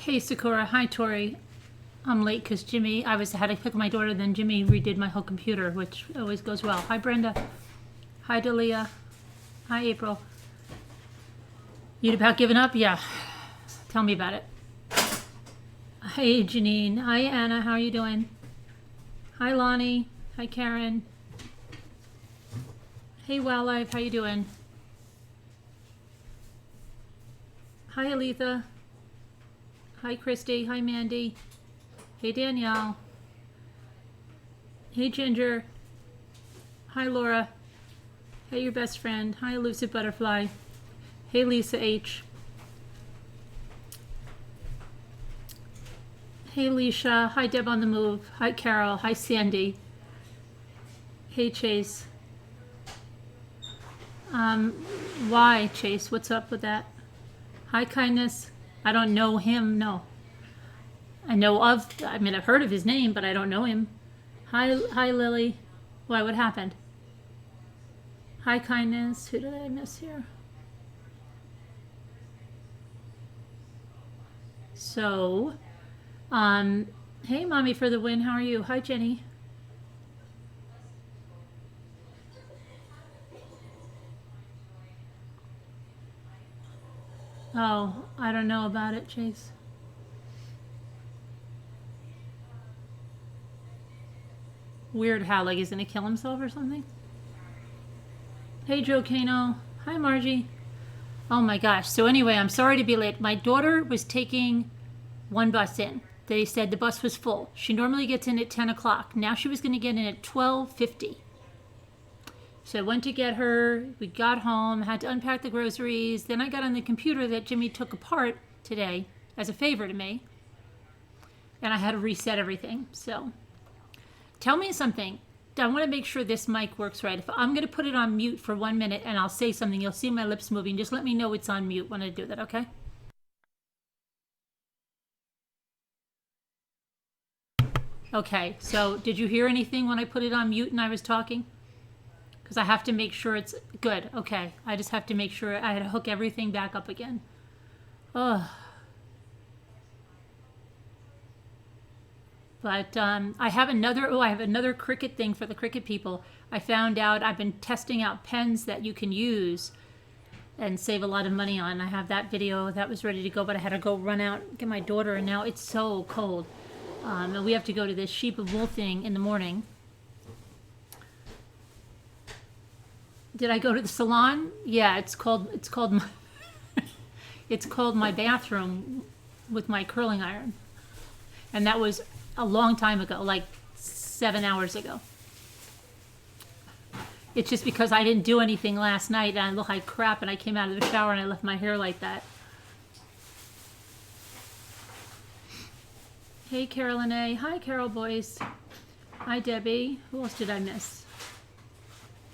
Hey Sakura, hi Tori. I'm late because I had to pick my daughter, then Jimmy redid my whole computer, which always goes well. Hi Brenda. Hi Dalia. Hi April. You about giving up? Yeah. Tell me about it. Hey Janine. Hi Anna, how are you doing? Hi Lonnie. Hi Karen. Hey Wildlife, how you doing? Hi Aletha. Hi Christy. Hi Mandy. Hey Danielle. Hey Ginger. Hi Laura. Hey your best friend. Hi Elusive Butterfly. Hey Lisa H. Hey Leisha. Hi Deb on the Move. Hi Carol. Hi Sandy. Hey Chase. Why Chase? What's up with that? Hi Kindness. I don't know him, no. I've heard of his name, but I don't know him. Hi Lily. Why, what happened? Hi Kindness. Who did I miss here? So, hey Mommy for the win, how are you? Hi Jenny. Oh, I don't know about it, Chase. Weird how, like, he's gonna kill himself or something? Hey Joe Kano. Hi Margie. Oh my gosh. So anyway, I'm sorry to be late. My daughter was taking one bus in. They said the bus was full. She normally gets in at 10 o'clock. Now she was going to get in at 12:50. So I went to get her. We got home, had to unpack the groceries. Then I got on the computer that Jimmy took apart today as a favor to me. And I had to reset everything. So tell me something. I want to make sure this mic works right. If I'm going to put it on mute for 1 minute and I'll say something, you'll see my lips moving. Just let me know it's on mute when I do that, okay? Okay, so did you hear anything when I put it on mute and I was talking? Because I have to make sure it's good. Okay, I just have to make sure I had to hook everything back up again. Oh. But I have another Cricut thing for the Cricut people. I found out I've been testing out pens that you can use and save a lot of money on. I have that video that was ready to go, but I had to go run out and get my daughter, and now it's so cold. And we have to go to this sheep and wool thing in the morning. Did I go to the salon? Yeah, it's called it's called my bathroom with my curling iron. And that was a long time ago, like 7 hours ago. It's just because I didn't do anything last night and I look like crap and I came out of the shower and I left my hair like that. Hey Carolyn A. Hi Carol Boyce. Hi Debbie. Who else did I miss?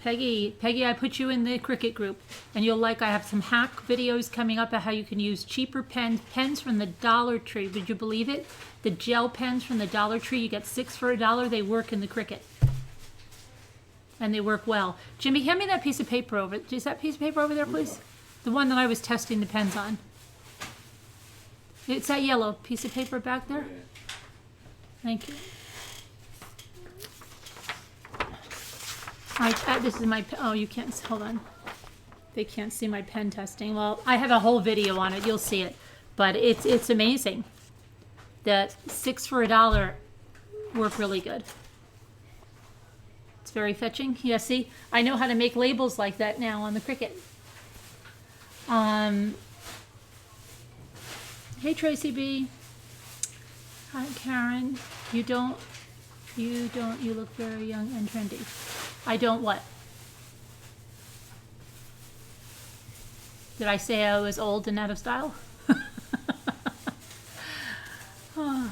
Peggy, I put you in the Cricut group, and you'll I have some hack videos coming up of how you can use cheaper pens from the Dollar Tree. Would you believe it? The gel pens from the Dollar Tree, you get 6 for $1. They work in the Cricut, and they work well. Jimmy, hand me that piece of paper over. Is that piece of paper over there, please? The one that I was testing the pens on. It's that yellow piece of paper back there. Thank you. This is my, oh, you can't, hold on. They can't see my pen testing. Well, I have a whole video on it. You'll see it. But it's amazing. That 6 for $1 work really good. It's very fetching. Yeah, see? I know how to make labels like that now on the Cricut. Hey, Tracy B. Hi, Karen. You look very young and trendy. I don't what? Did I say I was old and out of style? Oh.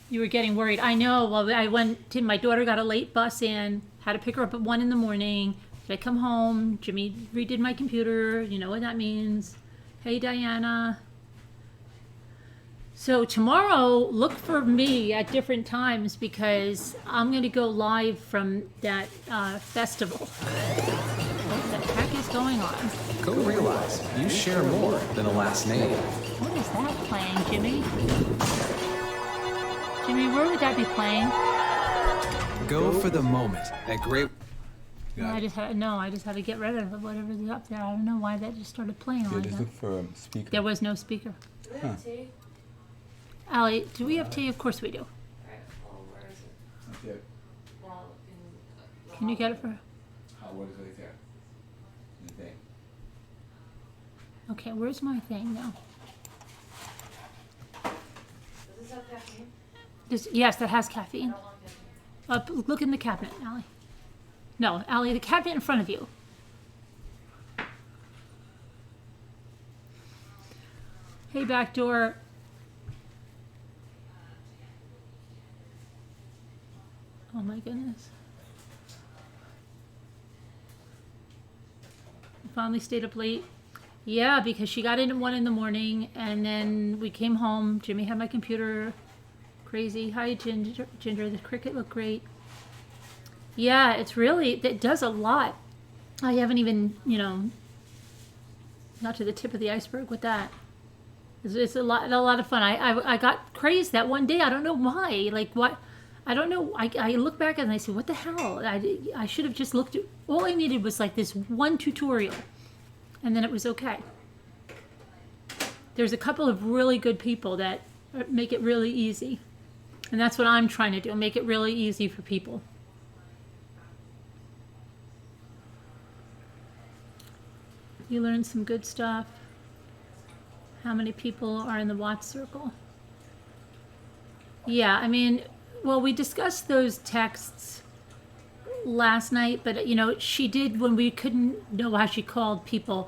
You were getting worried. I know. Well, my daughter got a late bus in, had to pick her up at 1 in the morning. Did I come home? Jimmy redid my computer. You know what that means. Hey, Diana. So tomorrow, look for me at different times because I'm going to go live from that festival. What the heck is going on? Go realize you share more than a last name. What is that playing, Jimmy? Jimmy, where would that be playing? Go for the moment. That great. I just had to get rid of whatever's up there. I don't know why that just started playing like Just that. look for a speaker. There was no speaker. Do we have tea? Allie, do we have tea? Of course we do. Alright, well, where is it? That's it. Well, in the Can you get it for her? What is right there? The thing. Okay, where's my thing now? Does this have caffeine? Yes, that has I caffeine. don't want caffeine. Look in the cabinet, Allie. No, Allie, the cabinet in front of you. Hey, backdoor. Oh my goodness. Finally stayed up late. Yeah, because she got in at 1 in the morning, and then we came home. Jimmy had my computer. Crazy. Hi, Ginger. The cricket looked great. Yeah, it does a lot. I haven't even, not to the tip of the iceberg with that. It's a lot of fun. I got crazed that one day. I don't know why. Like, what? I don't know. I look back and I say, what the hell? I should have just looked at, all I needed was like this one tutorial, and then it was okay. There's a couple of really good people that make it really easy. And that's what I'm trying to do, make it really easy for people. You learned some good stuff. How many people are in the Watts circle? Yeah, I mean, well, we discussed those texts last night, but she did, when we couldn't know how she called people,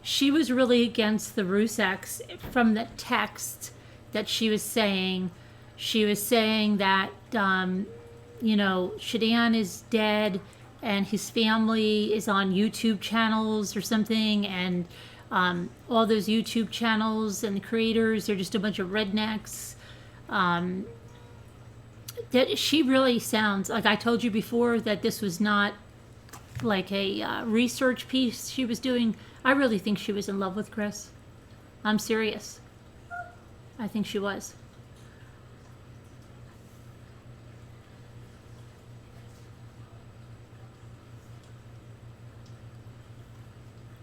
she was really against the Rusaks from the text that she was saying. She was saying that, Shadan is dead and his family is on YouTube channels or something, and all those YouTube channels and the creators are just a bunch of rednecks. That she really sounds like, I told you before that this was not like a research piece she was doing. I really think she was in love with Chris. I'm serious. I think she was.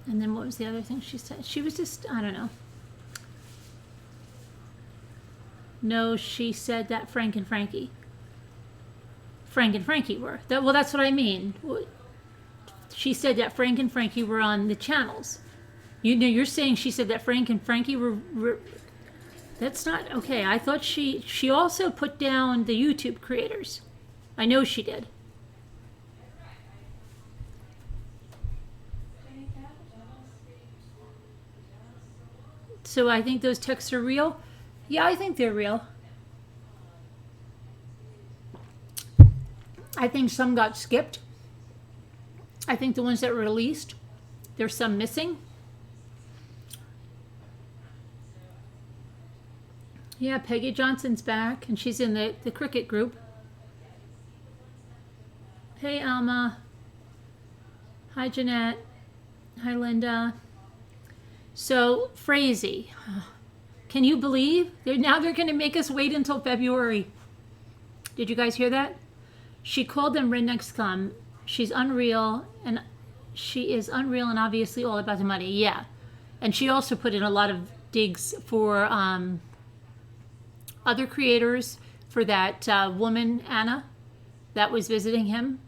And then what was the other thing she said? She was just, I don't know. No, she said that Frank and Frankie were. Well, that's what I mean. She said that Frank and Frankie were on the channels. You're saying she said that Frank and Frankie were that's not okay. I thought she also put down the YouTube creators. I know she did. So I think those texts are real. Yeah, I think they're real. I think some got skipped. I think the ones that were released, there's some missing. Yeah, Peggy Johnson's back, and she's in the cricket group. Hey, Alma. Hi, Jeanette. Hi, Linda. So, Frazee. Can you believe? Now they're going to make us wait until February. Did you guys hear that? She called them redneck scum. She's unreal, and she is unreal and obviously all about the money. Yeah. And she also put in a lot of digs for other creators, for that woman, Anna, that was visiting him.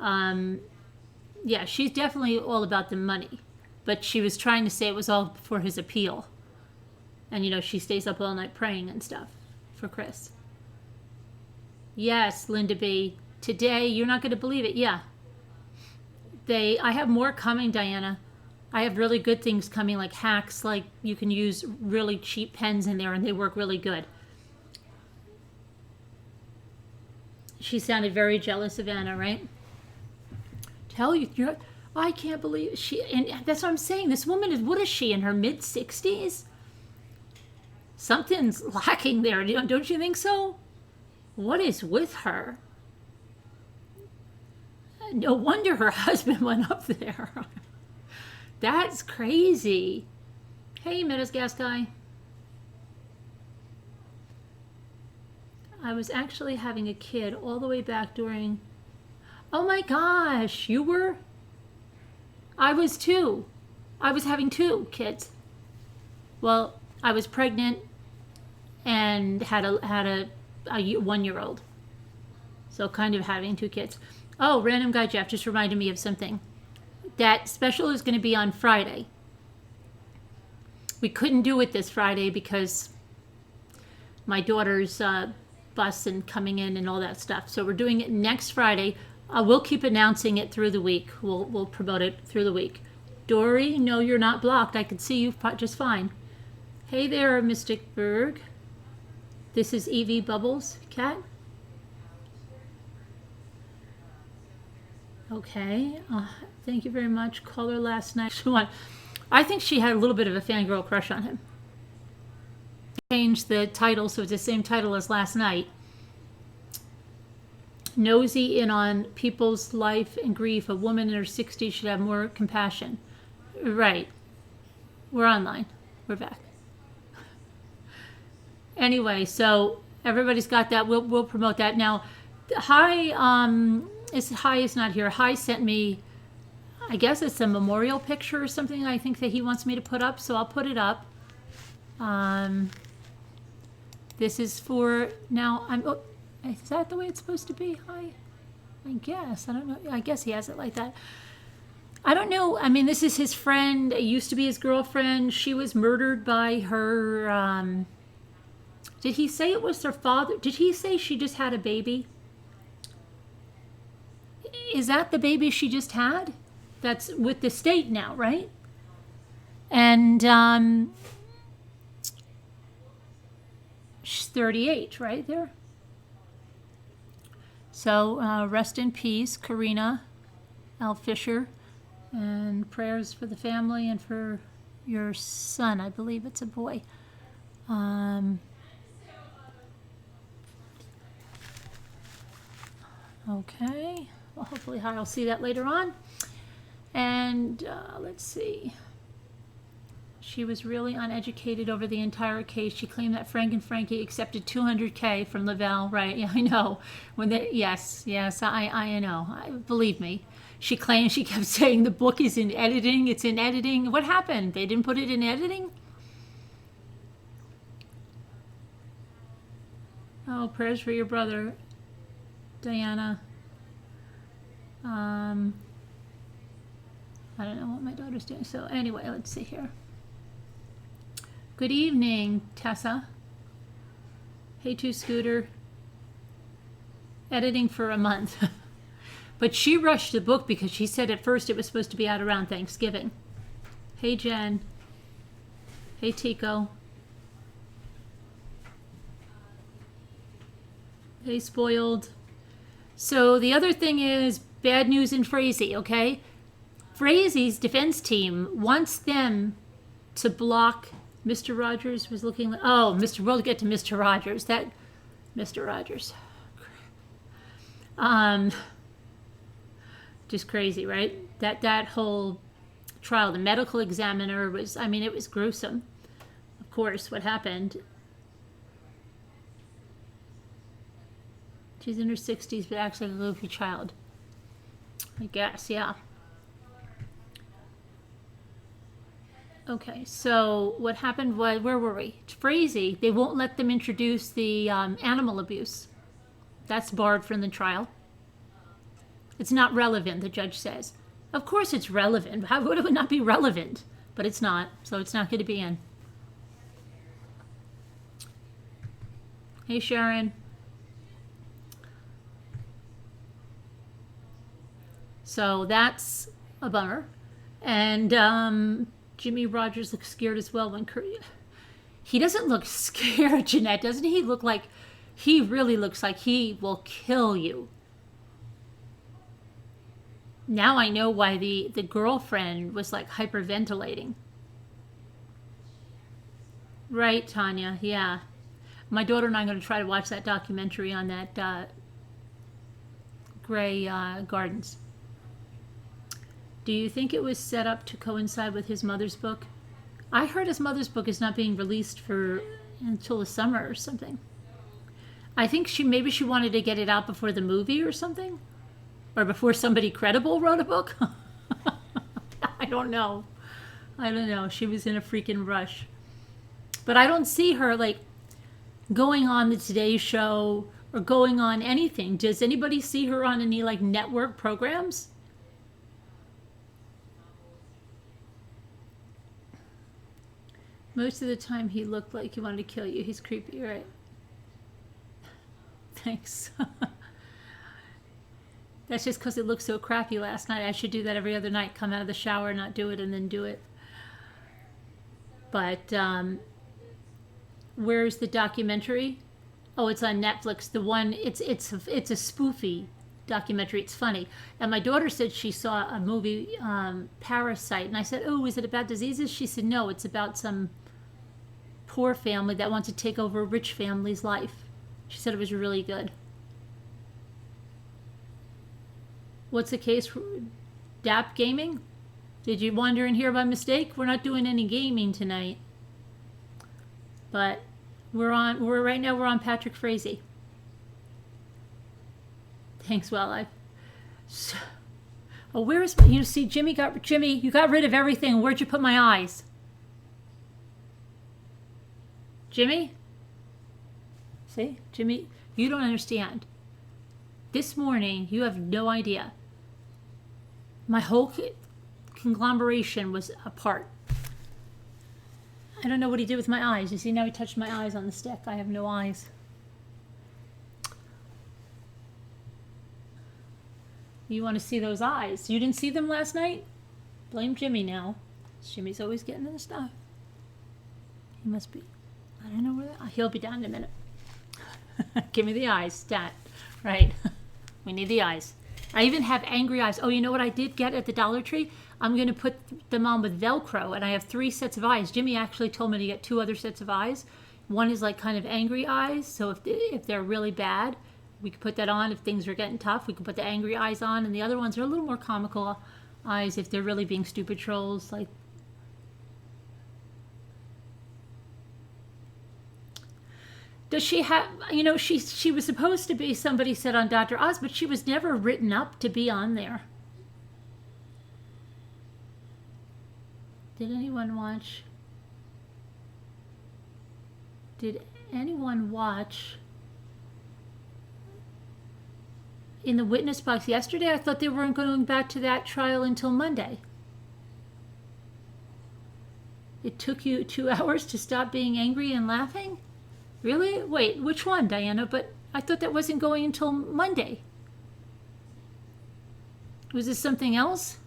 Yeah, she's definitely all about the money. But she was trying to say it was all for his appeal. And, she stays up all night praying and stuff for Chris. Yes, Linda B. Today, you're not going to believe it. Yeah. I have more coming, Diana. I have really good things coming, like hacks, like you can use really cheap pens in there and they work really good. She sounded very jealous of Anna, right? Tell you, I can't believe and that's what I'm saying. This woman what is she, in her mid-60s? Something's lacking there. Don't you think so? What is with her? No wonder her husband went up there. That's crazy. Hey, Meadows Gas Guy. I was actually having a kid all the way back during... Oh my gosh, you were? I was too. I was having 2 kids. Well, I was pregnant and had a 1-year-old. So kind of having 2 kids. Oh, random guy Jeff just reminded me of something. That special is going to be on Friday. We couldn't do it this Friday because my daughter's bus and coming in and all that stuff. So we're doing it next Friday. We'll keep announcing it through the week. We'll promote it through the week. Dory, no, you're not blocked. I can see you just fine. Hey there, Mystic Berg. This is Evie Bubbles, cat. Okay. Thank you very much. Called her last night. I think she had a little bit of a fangirl crush on him. Changed the title so it's the same title as last night. Nosy in on people's life and grief. A woman in her 60s should have more compassion. Right. We're online. We're back. Anyway, so everybody's got that. We'll promote that. Now, Hi is not here. Hi sent me, I guess it's a memorial picture or something I think that he wants me to put up, so I'll put it up. This is for, now, is that the way it's supposed to be? Hi? I guess. I don't know. I guess he has it like that. I don't know. I mean, this is his friend. It used to be his girlfriend. She was murdered by her, did he say it was her father? Did he say she just had a baby? Is that the baby she just had? That's with the state now, right? And she's 38, right there. So rest in peace, Karina L. Fisher, and prayers for the family and for your son. I believe it's a boy. Okay. Well, hopefully I'll see that later on. And let's see. She was really uneducated over the entire case. She claimed that Frank and Frankie accepted $200K from Lavelle. Right? Yeah, I know. Yes, I know. Believe me. She claimed, she kept saying the book is in editing. It's in editing. What happened? They didn't put it in editing? Oh, prayers for your brother, Diana. I don't know what my daughter's doing. So anyway, let's see here. Good evening, Tessa. Hey, to Scooter. Editing for a month. But she rushed the book because she said at first it was supposed to be out around Thanksgiving. Hey, Jen. Hey, Tico. Hey, Spoiled. So the other thing is bad news in Frazee, okay? Frazee's defense team wants them to block. Mr. Rodgers was looking like, oh, we'll get to Mr. Rodgers. Mr. Rodgers. Just crazy, right? That whole trial, the medical examiner was, I mean, it was gruesome. Of course, what happened. She's in her 60s, but acts like a goofy child. I guess, yeah. Okay, so what happened was, where were we? Frazee, they won't let them introduce the animal abuse. That's barred from the trial. It's not relevant, the judge says. Of course it's relevant. How would it not be relevant? But it's not, so it's not going to be in. Hey, Sharon. So that's a bummer. And Jimmy Rodgers looks scared as well when he doesn't look scared, Jeanette. Doesn't he look like, he really looks like he will kill you. Now I know why the girlfriend was like hyperventilating. Right, Tanya, yeah. My daughter and I are going to try to watch that documentary on that Grey Gardens. Do you think it was set up to coincide with his mother's book? I heard his mother's book is not being released until the summer or something. I think maybe she wanted to get it out before the movie or something, or before somebody credible wrote a book. I don't know. She was in a freaking rush. But I don't see her like going on the Today Show or going on anything. Does anybody see her on any like network programs? Most of the time he looked like he wanted to kill you. He's creepy, right? Thanks. That's just because it looked so crappy last night. I should do that every other night. Come out of the shower, not do it, and then do it. But where's the documentary? Oh, it's on Netflix. The one it's a spoofy documentary. It's funny. And my daughter said she saw a movie, Parasite, and I said, "Oh, is it about diseases?" She said, "No, it's about some poor family that wants to take over a rich family's life." She said it was really good. What's the case for DAP Gaming? Did you wander in here by mistake? We're not doing any gaming tonight. But right now we're on Patrick Frazee. Thanks, Wildlife. So, oh, where is, see, Jimmy, you got rid of everything. Where'd you put my eyes? Jimmy? See, Jimmy, you don't understand. This morning, you have no idea. My whole conglomeration was apart. I don't know what he did with my eyes. You see, now he touched my eyes on the stick. I have no eyes. You want to see those eyes? You didn't see them last night? Blame Jimmy now. Jimmy's always getting into stuff. He must be. I don't know where he'll be down in a minute. Give me the eyes, stat. Right. We need the eyes. I even have angry eyes. Oh, you know what I did get at the Dollar Tree? I'm going to put them on with Velcro, and I have 3 sets of eyes. Jimmy actually told me to get 2 other sets of eyes. One is like kind of angry eyes, so if they're really bad, we could put that on. If things are getting tough, we can put the angry eyes on, and the other ones are a little more comical eyes if they're really being stupid trolls. Like, does she have, you know, she was supposed to be, somebody said on Dr. Oz, but she was never written up to be on there. Did anyone watch? Did anyone watch in the witness box yesterday? I thought they weren't going back to that trial until Monday. It took you 2 hours to stop being angry and laughing? Really? Wait, which one, Diana? But I thought that wasn't going until Monday. Was this something else?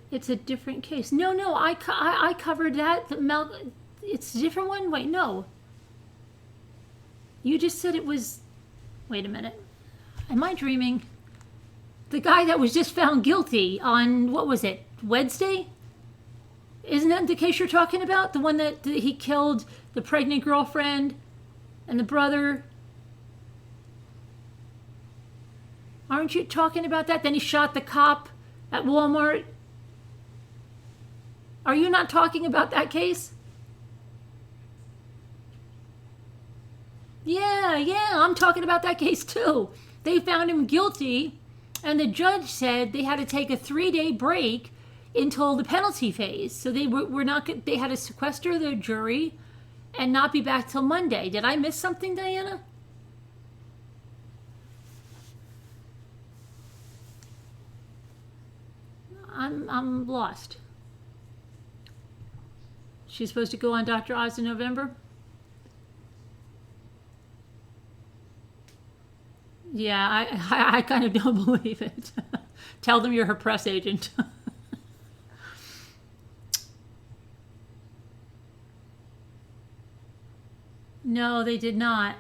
It's a different case. No, I covered that. It's a different one? Wait, no. You just said it was... Wait a minute. Am I dreaming? The guy that was just found guilty on, what was it, Wednesday? Isn't that the case you're talking about? The one that he killed the pregnant girlfriend and the brother? Aren't you talking about that? Then he shot the cop at Walmart. Are you not talking about that case? Yeah, I'm talking about that case too. They found him guilty, and the judge said they had to take a 3-day break until the penalty phase. So they were not. They had to sequester the jury and not be back till Monday. Did I miss something, Diana? I'm lost. She's supposed to go on Dr. Oz in November? Yeah, I kind of don't believe it. Tell them you're her press agent. No, they did not.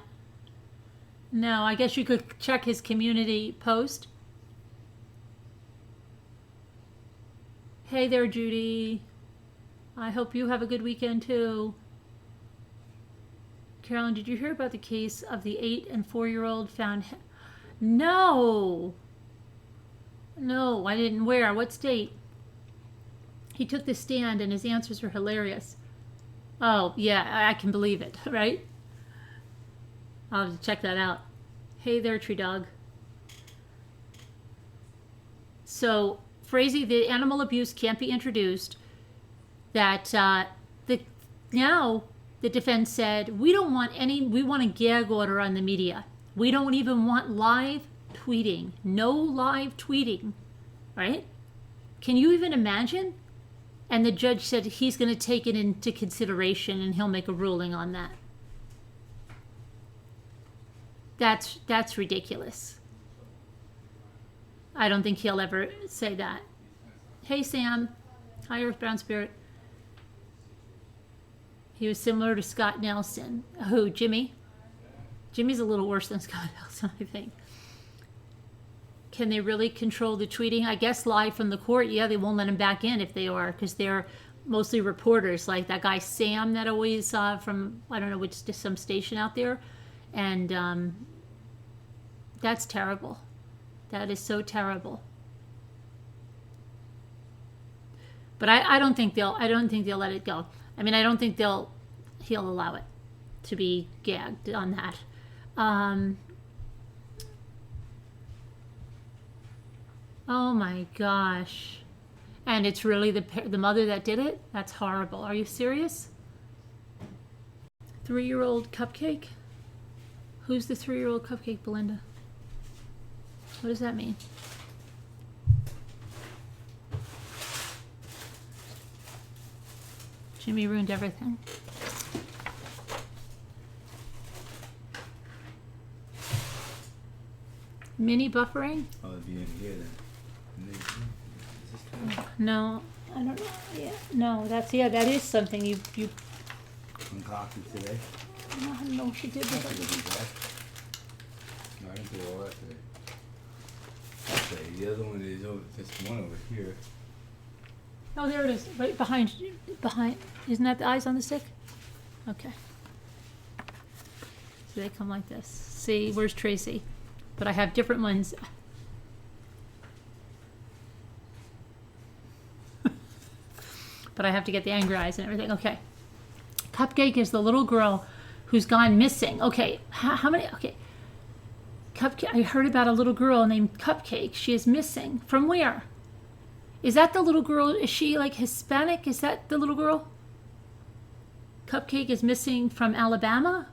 No, I guess you could check his community post. Hey there, Judy. I hope you have a good weekend too. Carolyn, did you hear about the case of the 8 and 4-year-old found? No. No, I didn't. Where? What state? He took the stand and his answers are hilarious. Oh, yeah, I can believe it, right? I'll have to check that out. Hey there, tree dog. So, Frazee, the animal abuse can't be introduced. That now the defense said, we want a gag order on the media. We don't even want live tweeting. No live tweeting, right? Can you even imagine? And the judge said he's going to take it into consideration and he'll make a ruling on that. That's ridiculous. I don't think he'll ever say that. Hey, Sam. Hi, Earth Brown Spirit. He was similar to Scott Nelson. Who, Jimmy? Jimmy's a little worse than Scott Nelson, I think. Can they really control the tweeting? I guess live from the court, yeah, they won't let them back in if they are, because they're mostly reporters, like that guy Sam that always from, I don't know, which, just some station out there. And that's terrible. That is so terrible. But I don't think they'll let it go. I mean, I don't think he'll allow it to be gagged on that. Oh my gosh. And it's really the mother that did it? That's horrible. Are you serious? 3-year-old cupcake? Who's the 3-year-old cupcake, Belinda? What does that mean? Jimmy ruined everything. Mini buffering? Oh, it'd be in here then. No, I don't know. Yeah, no, that is something you Concocted today. I don't know what she did with it. No, I didn't do all that today. Okay, the other one is this one over here. Oh, there it is, right behind. Isn't that the eyes on the stick? Okay. So they come like this. See, where's Tracy? But I have different ones. But I have to get the angry eyes and everything. Okay. Cupcake is the little girl who's gone missing. Okay, how many? Okay. Cupcake. I heard about a little girl named Cupcake. She is missing. From where? Is that the little girl? Is she like Hispanic? Is that the little girl? Cupcake is missing from Alabama?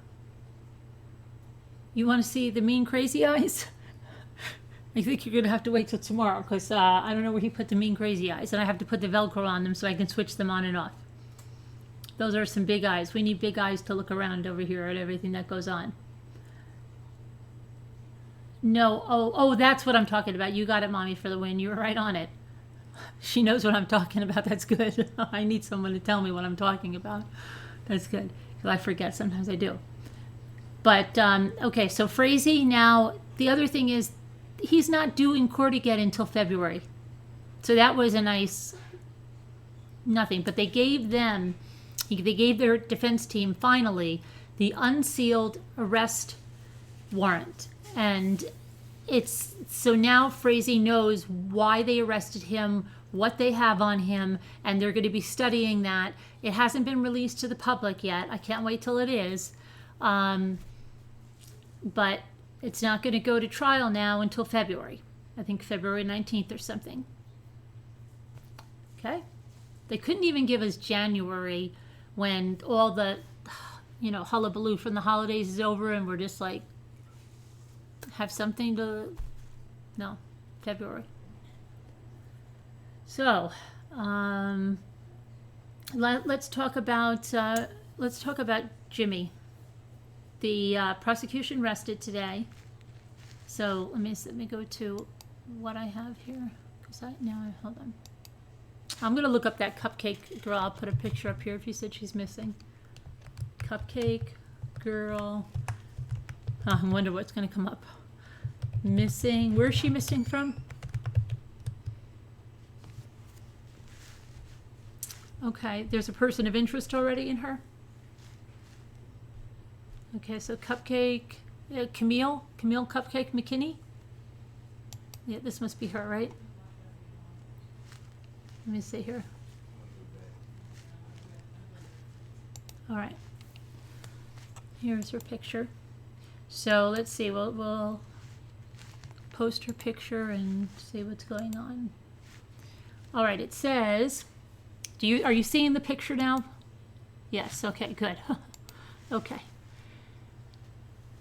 You want to see the mean crazy eyes? I think you're going to have to wait till tomorrow because I don't know where he put the mean crazy eyes. And I have to put the Velcro on them so I can switch them on and off. Those are some big eyes. We need big eyes to look around over here at everything that goes on. No, oh, that's what I'm talking about. You got it, Mommy, for the win. You were right on it. She knows what I'm talking about. That's good. I need someone to tell me what I'm talking about. That's good. Because I forget. Sometimes I do. But, okay, so Frazee now, the other thing is, he's not due in court again until February. So that was a nice nothing. But they gave their defense team, finally, the unsealed arrest warrant. And it's, so now Frazee knows why they arrested him, what they have on him, and they're going to be studying that. It hasn't been released to the public yet. I can't wait till it is. But it's not going to go to trial now until February. I think February 19th or something. Okay? They couldn't even give us January when all the, hullabaloo from the holidays is over and we're just like, have something to, no, February. So, let's talk about Jimmy. The prosecution rested today. So let me go to what I have here. Hold on. I'm gonna look up that cupcake girl. I'll put a picture up here if you said she's missing. Cupcake girl. I wonder what's gonna come up. Missing. Where is she missing from? Okay, there's a person of interest already in her. Okay, so Cupcake, Camille Cupcake McKinney. Yeah, this must be her, right? Let me see here. All right. Here's her picture. So let's see. We'll post her picture and see what's going on. All right. It says, are you seeing the picture now? Yes. Okay. Good. Okay.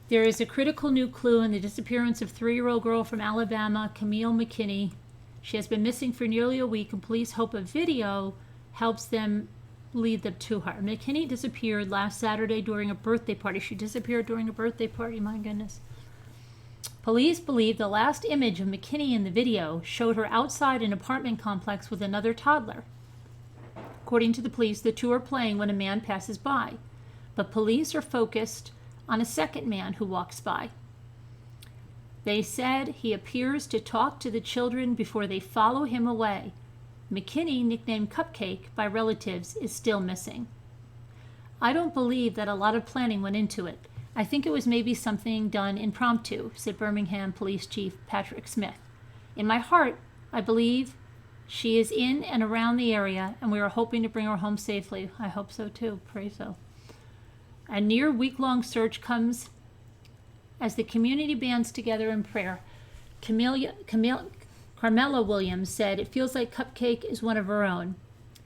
There is a critical new clue in the disappearance of 3-year-old girl from Alabama, Camille McKinney. She has been missing for nearly a week, and police hope a video helps them lead them to her. McKinney disappeared last Saturday during a birthday party. She disappeared during a birthday party, my goodness. Police believe the last image of McKinney in the video showed her outside an apartment complex with another toddler. According to the police, the two are playing when a man passes by, but police are focused on a second man who walks by. They said he appears to talk to the children before they follow him away. McKinney, nicknamed Cupcake by relatives, is still missing. I don't believe that a lot of planning went into it. I think it was maybe something done impromptu, said Birmingham Police Chief Patrick Smith. In my heart, I believe she is in and around the area, and we are hoping to bring her home safely. I hope so too. Pray so. A near week-long search comes as the community bands together in prayer. Carmela Williams said, "It feels like Cupcake is one of her own.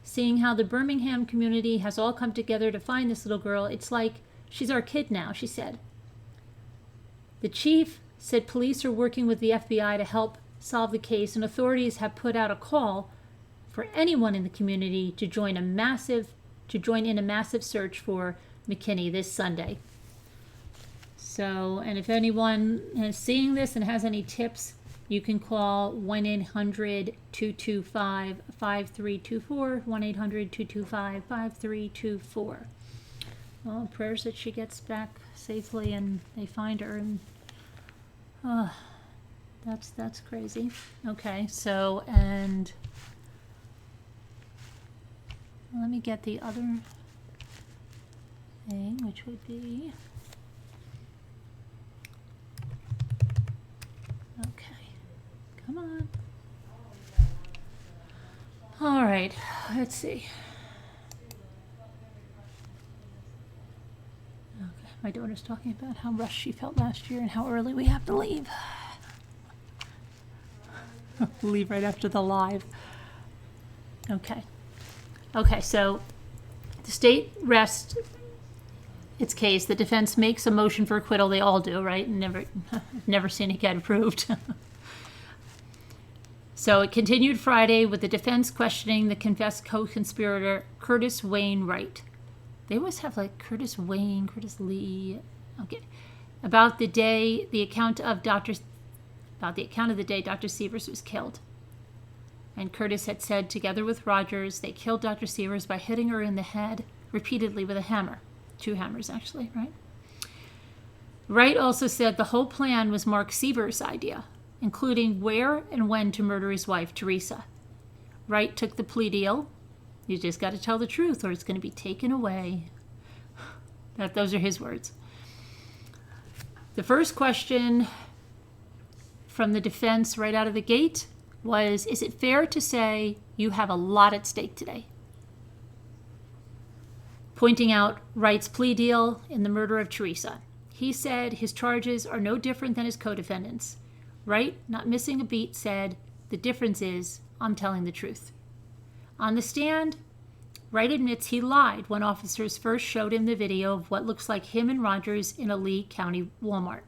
Seeing how the Birmingham community has all come together to find this little girl, it's like she's our kid now," she said. The chief said police are working with the FBI to help solve the case, and authorities have put out a call for anyone in the community to join in a massive search for McKinney this Sunday. So, and if anyone is seeing this and has any tips, you can call 1-800-225-5324, 1-800-225-5324. Well, prayers that she gets back safely and they find her. And that's crazy. Okay, so, and let me get the other thing, which would be, okay, come on. All right, let's see. Okay, my daughter's talking about how rushed she felt last year and how early we have to leave. Leave right after the live. Okay. Okay, so the state rests its case. The defense makes a motion for acquittal. They all do, right? Never seen it get approved. So it continued Friday with the defense questioning the confessed co-conspirator Curtis Wayne Wright. They always have like Curtis Wayne, Curtis Lee. Okay. About the account of the day Dr. Severs was killed. And Curtis had said, together with Rodgers, they killed Dr. Severs by hitting her in the head repeatedly with a hammer. 2 hammers, actually, right? Wright also said the whole plan was Mark Severs' idea, including where and when to murder his wife, Teresa. Wright took the plea deal. You just got to tell the truth or it's going to be taken away. Those are his words. The first question from the defense right out of the gate was, is it fair to say you have a lot at stake today? Pointing out Wright's plea deal in the murder of Teresa. He said his charges are no different than his co-defendants. Wright, not missing a beat, said, the difference is I'm telling the truth. On the stand, Wright admits he lied when officers first showed him the video of what looks like him and Rodgers in a Lee County Walmart.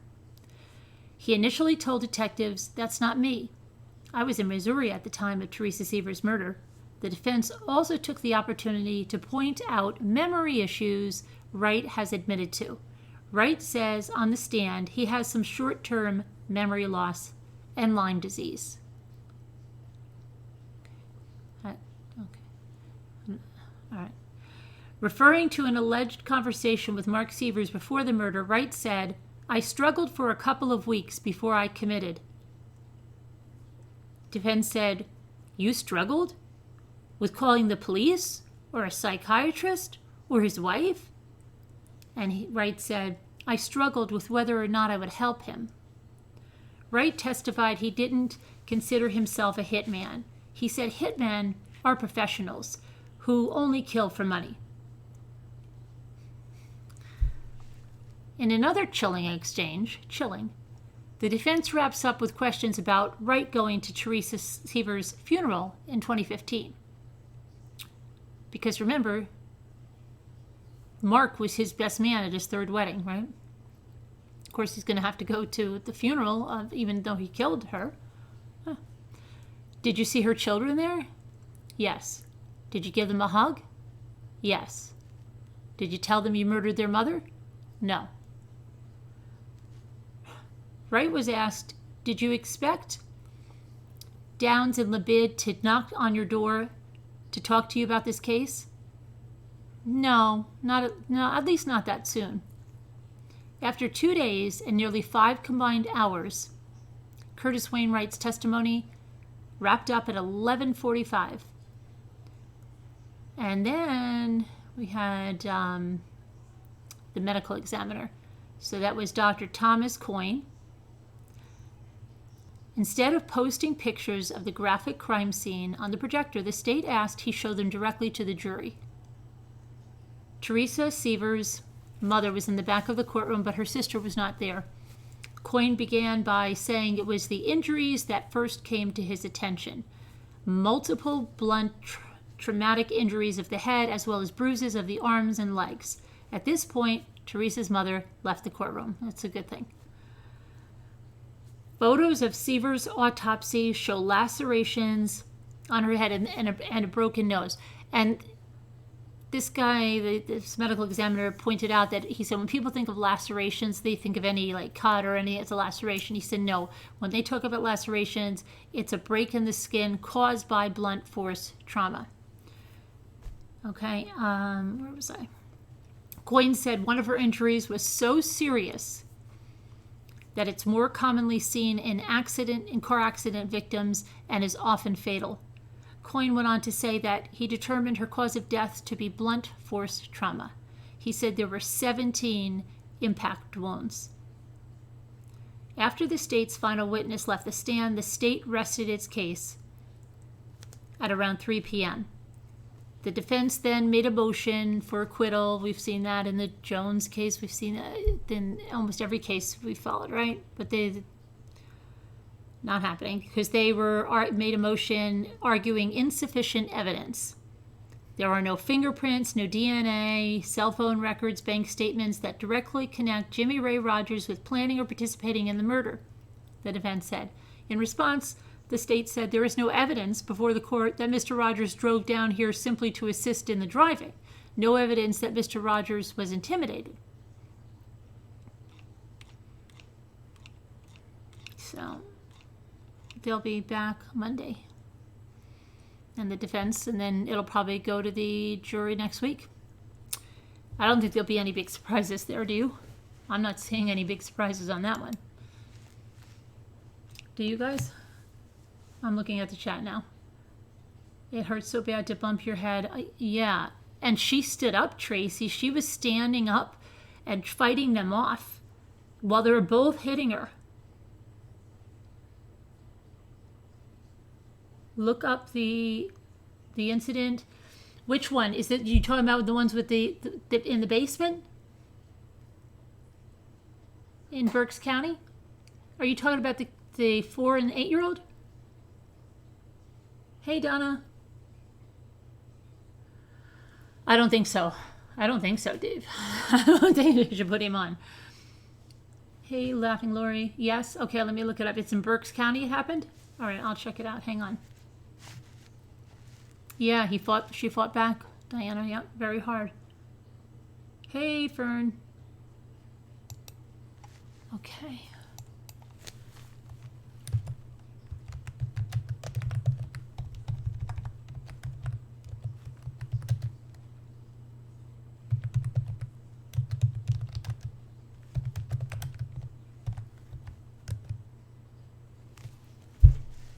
He initially told detectives, that's not me. I was in Missouri at the time of Teresa Severs' murder. The defense also took the opportunity to point out memory issues Wright has admitted to. Wright says on the stand he has some short-term memory loss and Lyme disease. Okay. All right. Referring to an alleged conversation with Mark Severs before the murder, Wright said, I struggled for a couple of weeks before I committed. Defense said, you struggled? With calling the police, or a psychiatrist, or his wife? And Wright said, I struggled with whether or not I would help him. Wright testified he didn't consider himself a hitman. He said hitmen are professionals who only kill for money. In another chilling exchange, the defense wraps up with questions about Wright going to Teresa Seaver's funeral in 2015. Because remember, Mark was his best man at his third wedding, right? Of course, he's going to have to go to the funeral, even though he killed her. Huh. Did you see her children there? Yes. Did you give them a hug? Yes. Did you tell them you murdered their mother? No. Wright was asked, did you expect Downs and Labid to knock on your door to talk to you about this case? No, at least not that soon. After 2 days and nearly 5 combined hours, Curtis Wainwright's testimony wrapped up at 11:45. And then we had the medical examiner. So that was Dr. Thomas Coyne. Instead of posting pictures of the graphic crime scene on the projector, the state asked he show them directly to the jury. Teresa Seaver's mother was in the back of the courtroom, but her sister was not there. Coyne began by saying it was the injuries that first came to his attention. Multiple blunt traumatic injuries of the head, as well as bruises of the arms and legs. At this point, Teresa's mother left the courtroom. That's a good thing. Photos of Seaver's autopsy show lacerations on her head and a broken nose. And this guy, this medical examiner, pointed out that he said when people think of lacerations, they think of any like cut or any as a laceration. He said no. When they talk about lacerations, it's a break in the skin caused by blunt force trauma. Okay, where was I? Coyne said one of her injuries was so serious that it's more commonly seen in car accident victims and is often fatal. Coyne went on to say that he determined her cause of death to be blunt force trauma. He said there were 17 impact wounds. After the state's final witness left the stand, the state rested its case at around 3 p.m. The defense then made a motion for acquittal. We've seen that in the Jones case. We've seen that in almost every case we followed, right? But they not happening because they made a motion arguing insufficient evidence. There are no fingerprints, no DNA, cell phone records, bank statements that directly connect Jimmy Ray Rodgers with planning or participating in the murder, the defense said. In response, the state said there is no evidence before the court that Mr. Rodgers drove down here simply to assist in the driving. No evidence that Mr. Rodgers was intimidated. So they'll be back Monday. And the defense, and then it'll probably go to the jury next week. I don't think there'll be any big surprises there, do you? I'm not seeing any big surprises on that one. Do you guys? I'm looking at the chat now. It hurts so bad to bump your head. Yeah. And she stood up, Tracy. She was standing up and fighting them off while they were both hitting her. Look up the incident. Which one? Is it you talking about the ones with the in the basement? In Berks County? Are you talking about the 4 and 8-year-old? Hey, Donna. I don't think so. I don't think so, Dave. I don't think you should put him on. Hey, Laughing Lori. Yes? Okay, let me look it up. It's in Berks County it happened? All right, I'll check it out. Hang on. Yeah, she fought back. Diana, yeah, very hard. Hey, Fern. Okay.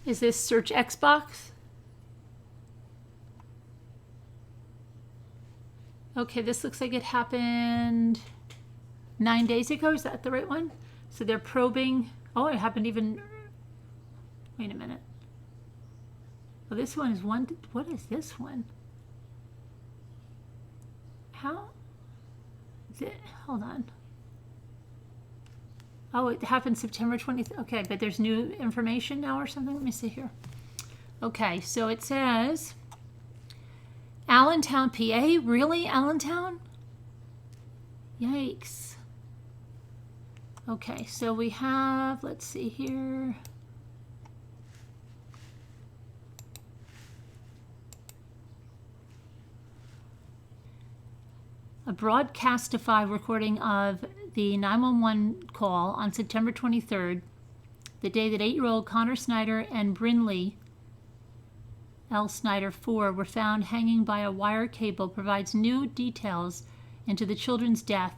Is this search Xbox? Okay, this looks like it happened 9 days ago. Is that the right one? So they're probing. Oh, it happened even. Wait a minute. Oh, this one is one. What is this one? How? Hold on. Oh, it happened September 20th. Okay, but there's new information now or something. Let me see here. Okay, so it says Allentown, PA. Really, Allentown? Yikes. Okay, so we have, let's see here. A Broadcastify recording of the 911 call on September 23rd, the day that 8-year-old Connor Snyder and Brinley L. Snyder 4 were found hanging by a wire cable, provides new details into the children's death.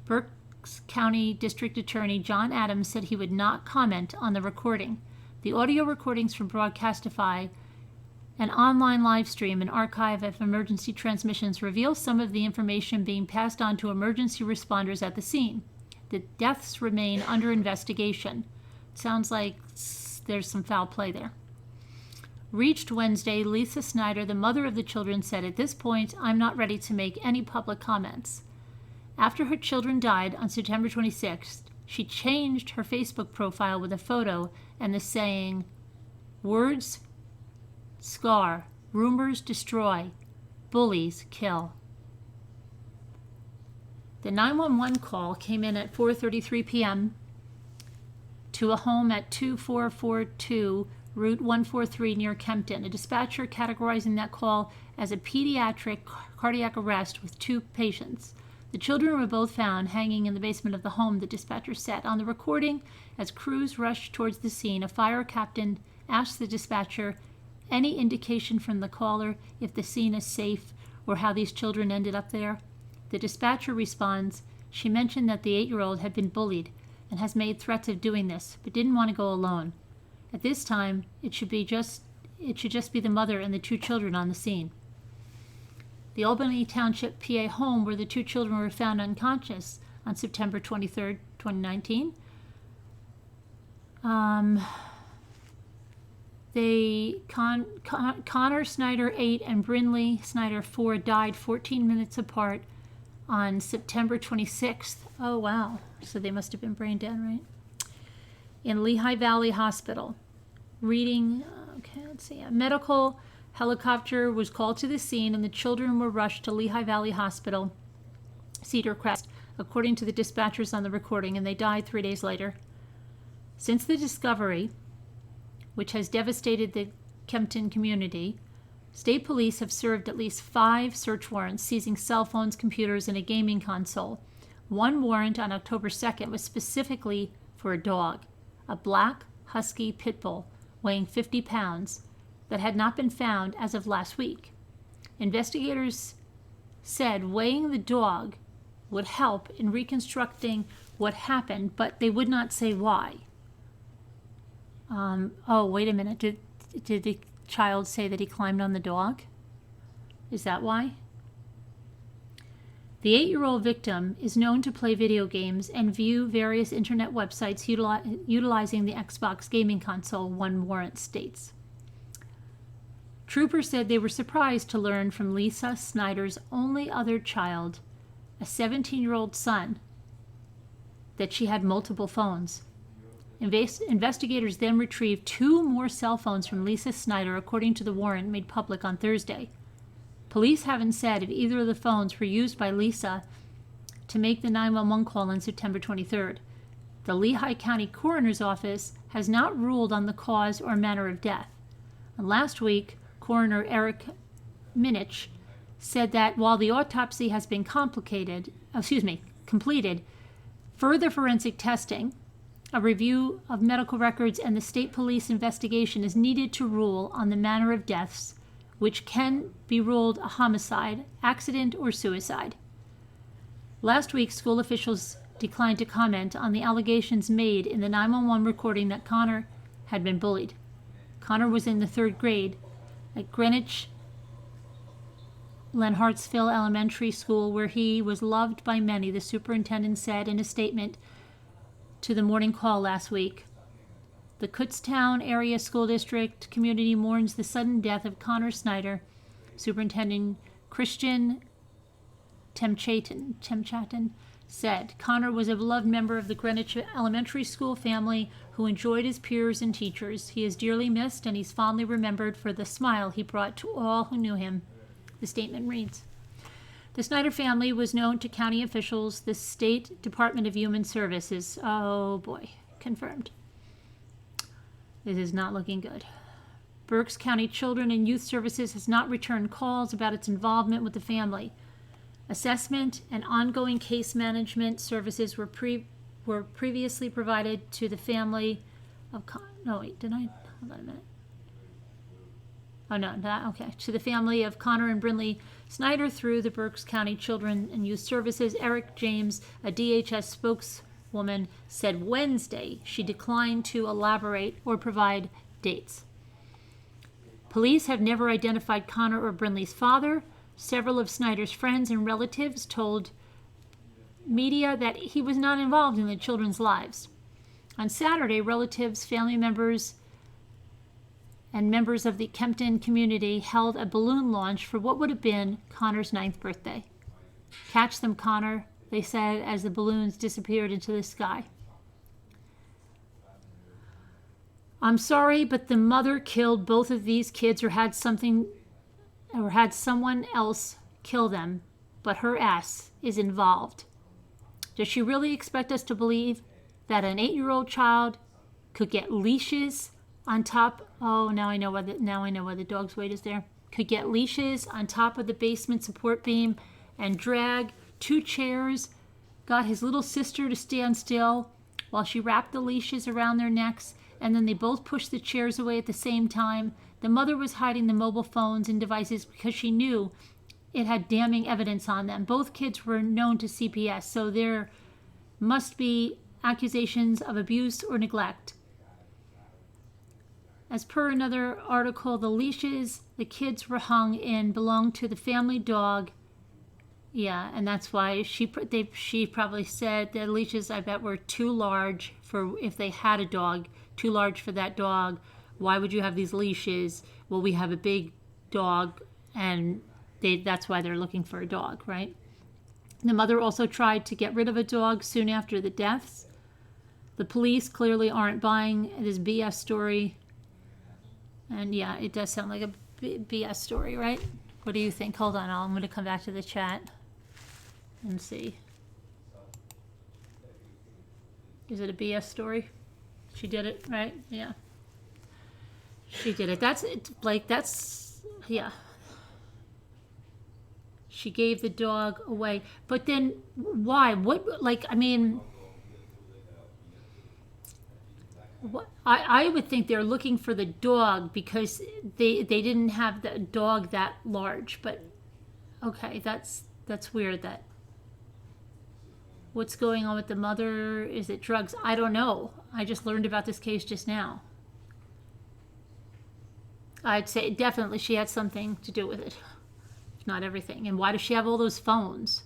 Berks County District Attorney John Adams said he would not comment on the recording. The audio recordings from Broadcastify, an online live stream and archive of emergency transmissions, reveal some of the information being passed on to emergency responders at the scene. The deaths remain under investigation. Sounds like there's some foul play there. Reached Wednesday, Lisa Snyder, the mother of the children, said, "At this point, I'm not ready to make any public comments." After her children died on September 26th, she changed her Facebook profile with a photo and the saying, "Words scar, rumors destroy, bullies kill." The 911 call came in at 4:33 p.m. to a home at 2442 Route 143 near Kempton. A dispatcher categorizing that call as a pediatric cardiac arrest with 2 patients. The children were both found hanging in the basement of the home, the dispatcher said. On the recording, as crews rushed towards the scene, a fire captain asked the dispatcher any indication from the caller if the scene is safe or how these children ended up there. The dispatcher responds, "She mentioned that the 8-year-old had been bullied and has made threats of doing this, but didn't want to go alone. At this time, it should just be the mother and the 2 children on the scene." The Albany Township, PA home where the 2 children were found unconscious on September 23rd, 2019. Connor Snyder 8 and Brinley Snyder 4 died 14 minutes apart on September 26th. Oh, wow. So they must have been brain dead, right? In Lehigh Valley Hospital. Let's see. A medical helicopter was called to the scene and the children were rushed to Lehigh Valley Hospital, Cedar Crest, according to the dispatchers on the recording, and they died 3 days later. Since the discovery, which has devastated the Kempton community, state police have served at least 5 search warrants, seizing cell phones, computers, and a gaming console. One warrant on October 2nd was specifically for a dog, a black husky pit bull weighing 50 pounds that had not been found as of last week. Investigators said weighing the dog would help in reconstructing what happened, but they would not say why. Oh, wait a minute. Did the child say that he climbed on the dog? Is that why? The 8-year-old victim is known to play video games and view various internet websites utilizing the Xbox gaming console, one warrant states. Troopers said they were surprised to learn from Lisa Snyder's only other child, a 17-year-old son, that she had multiple phones. Investigators then retrieved 2 more cell phones from Lisa Snyder, according to the warrant made public on Thursday. Police haven't said if either of the phones were used by Lisa to make the 911 call on September 23rd. The Lehigh County Coroner's Office has not ruled on the cause or manner of death. And last week, Coroner Eric Minich said that while the autopsy has been completed, further forensic testing, a review of medical records, and the state police investigation is needed to rule on the manner of deaths, which can be ruled a homicide, accident, or suicide. Last week, school officials declined to comment on the allegations made in the 911 recording that Connor had been bullied. Connor was in the 3rd grade at Greenwich Lenhartsville Elementary School, where he was loved by many, the superintendent said in a statement to the morning call last week. The Kutztown Area School District community mourns the sudden death of Connor Snyder. Superintendent Christian Temchatin said, Connor was a beloved member of the Greenwich Elementary School family who enjoyed his peers and teachers. He is dearly missed, and he's fondly remembered for the smile he brought to all who knew him. The statement reads, the Snyder family was known to county officials, the State Department of Human Services. Oh boy, confirmed. This is not looking good. Berks County Children and Youth Services has not returned calls about its involvement with the family. Assessment and ongoing case management services were previously provided to the family of hold on a minute. Oh no, okay. To the family of Connor and Brinley Snyder through the Berks County Children and Youth Services. Eric James, a DHS spokeswoman, said Wednesday she declined to elaborate or provide dates. Police have never identified Connor or Brinley's father. Several of Snyder's friends and relatives told media that he was not involved in the children's lives. On Saturday, relatives, family members, and members of the Kempton community held a balloon launch for what would have been Connor's 9th birthday. Catch them, Connor, they said as the balloons disappeared into the sky. I'm sorry, but the mother killed both of these kids or had someone else kill them, but her ass is involved. Does she really expect us to believe that an 8-year-old child could get leashes on top? Oh, now I know why the dog's weight is there. Could get leashes on top of the basement support beam and drag 2 chairs, got his little sister to stand still while she wrapped the leashes around their necks, and then they both pushed the chairs away at the same time. The mother was hiding the mobile phones and devices because she knew it had damning evidence on them. Both kids were known to CPS, so there must be accusations of abuse or neglect. As per another article, the leashes the kids were hung in belonged to the family dog. Yeah, and that's why she probably said the leashes, I bet, were too large for if they had a dog, too large for that dog. Why would you have these leashes? Well, we have a big dog, and that's why they're looking for a dog, right? The mother also tried to get rid of a dog soon after the deaths. The police clearly aren't buying this BS story. And yeah, it does sound like a BS story, right? What do you think? Hold on, I'm going to come back to the chat and see. Is it a BS story? She did it, right? Yeah. She did it. Yeah. She gave the dog away. But then why? I would think they're looking for the dog because they didn't have the dog that large. But okay, that's weird. That what's going on with the mother? Is it drugs? I don't know. I just learned about this case just now. I'd say definitely she had something to do with it, if not everything. And why does she have all those phones?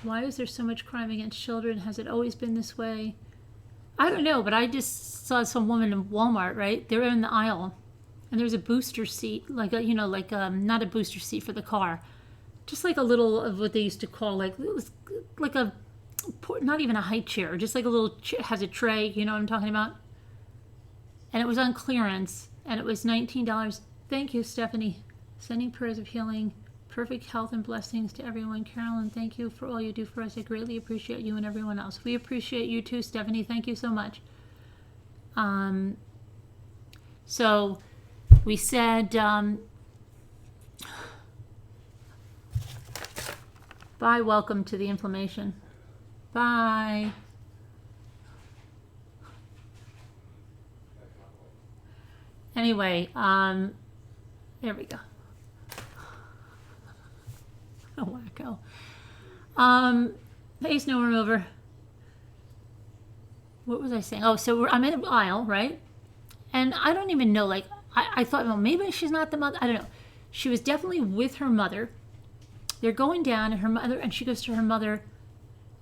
Why is there so much crime against children? Has it always been this way? I don't know, but I just saw some woman in Walmart, right? They're in the aisle, and there's a booster seat, not a booster seat for the car, just like a little of what they used to call like a, not even a high chair, just like a little has a tray. You know what I'm talking about? And it was on clearance, and it was $19. Thank you, Stephanie. Sending prayers of healing. Perfect health and blessings to everyone. Carolyn, thank you for all you do for us. I greatly appreciate you and everyone else. We appreciate you too, Stephanie. Thank you so much. So we said, bye, welcome to the inflammation. Bye. Anyway, there we go. Oh, wacko. Hey, snow remover. What was I saying? Oh, so I'm in an aisle, right? And I don't even know, I thought, well, maybe she's not the mother. I don't know. She was definitely with her mother. they're going down, and her mother, and she goes to her mother,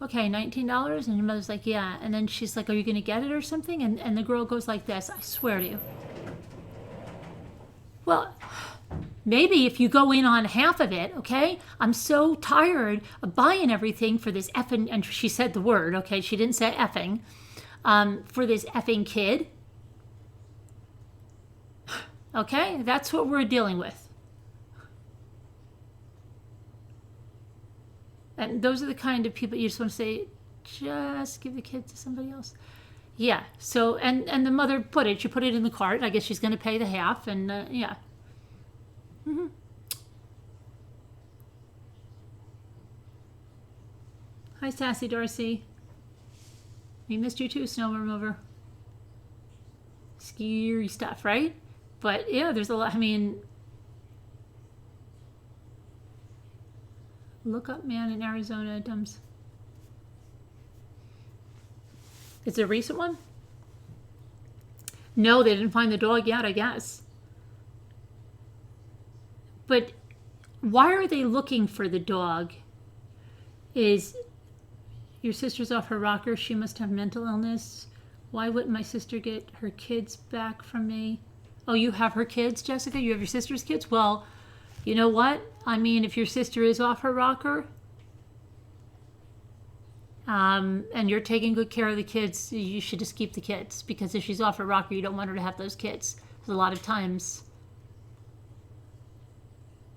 okay, $19? And her mother's like, yeah. And then she's like, are you going to get it or something? And the girl goes like this, I swear to you. Well, maybe if you go in on half of it, okay? I'm so tired of buying everything for this effing, and she said the word, okay? She didn't say effing, for this effing kid. Okay? That's what we're dealing with. And those are the kind of people you just want to say, just give the kid to somebody else. Yeah. So, and the mother she put it in the cart. I guess she's going to pay the half, and yeah. Mm-hmm. Hi, Sassy Darcy. We missed you too, snow remover. Scary stuff, right? But yeah, there's a lot. I mean, look up man in Arizona dumps. It's a recent one? No, they didn't find the dog yet, I guess. But why are they looking for the dog? Is your sister's off her rocker? She must have mental illness. Why wouldn't my sister get her kids back from me? Oh, you have her kids, Jessica? You have your sister's kids? Well, you know what? I mean, if your sister is off her rocker, and you're taking good care of the kids, you should just keep the kids. Because if she's off her rocker, you don't want her to have those kids. Because a lot of times,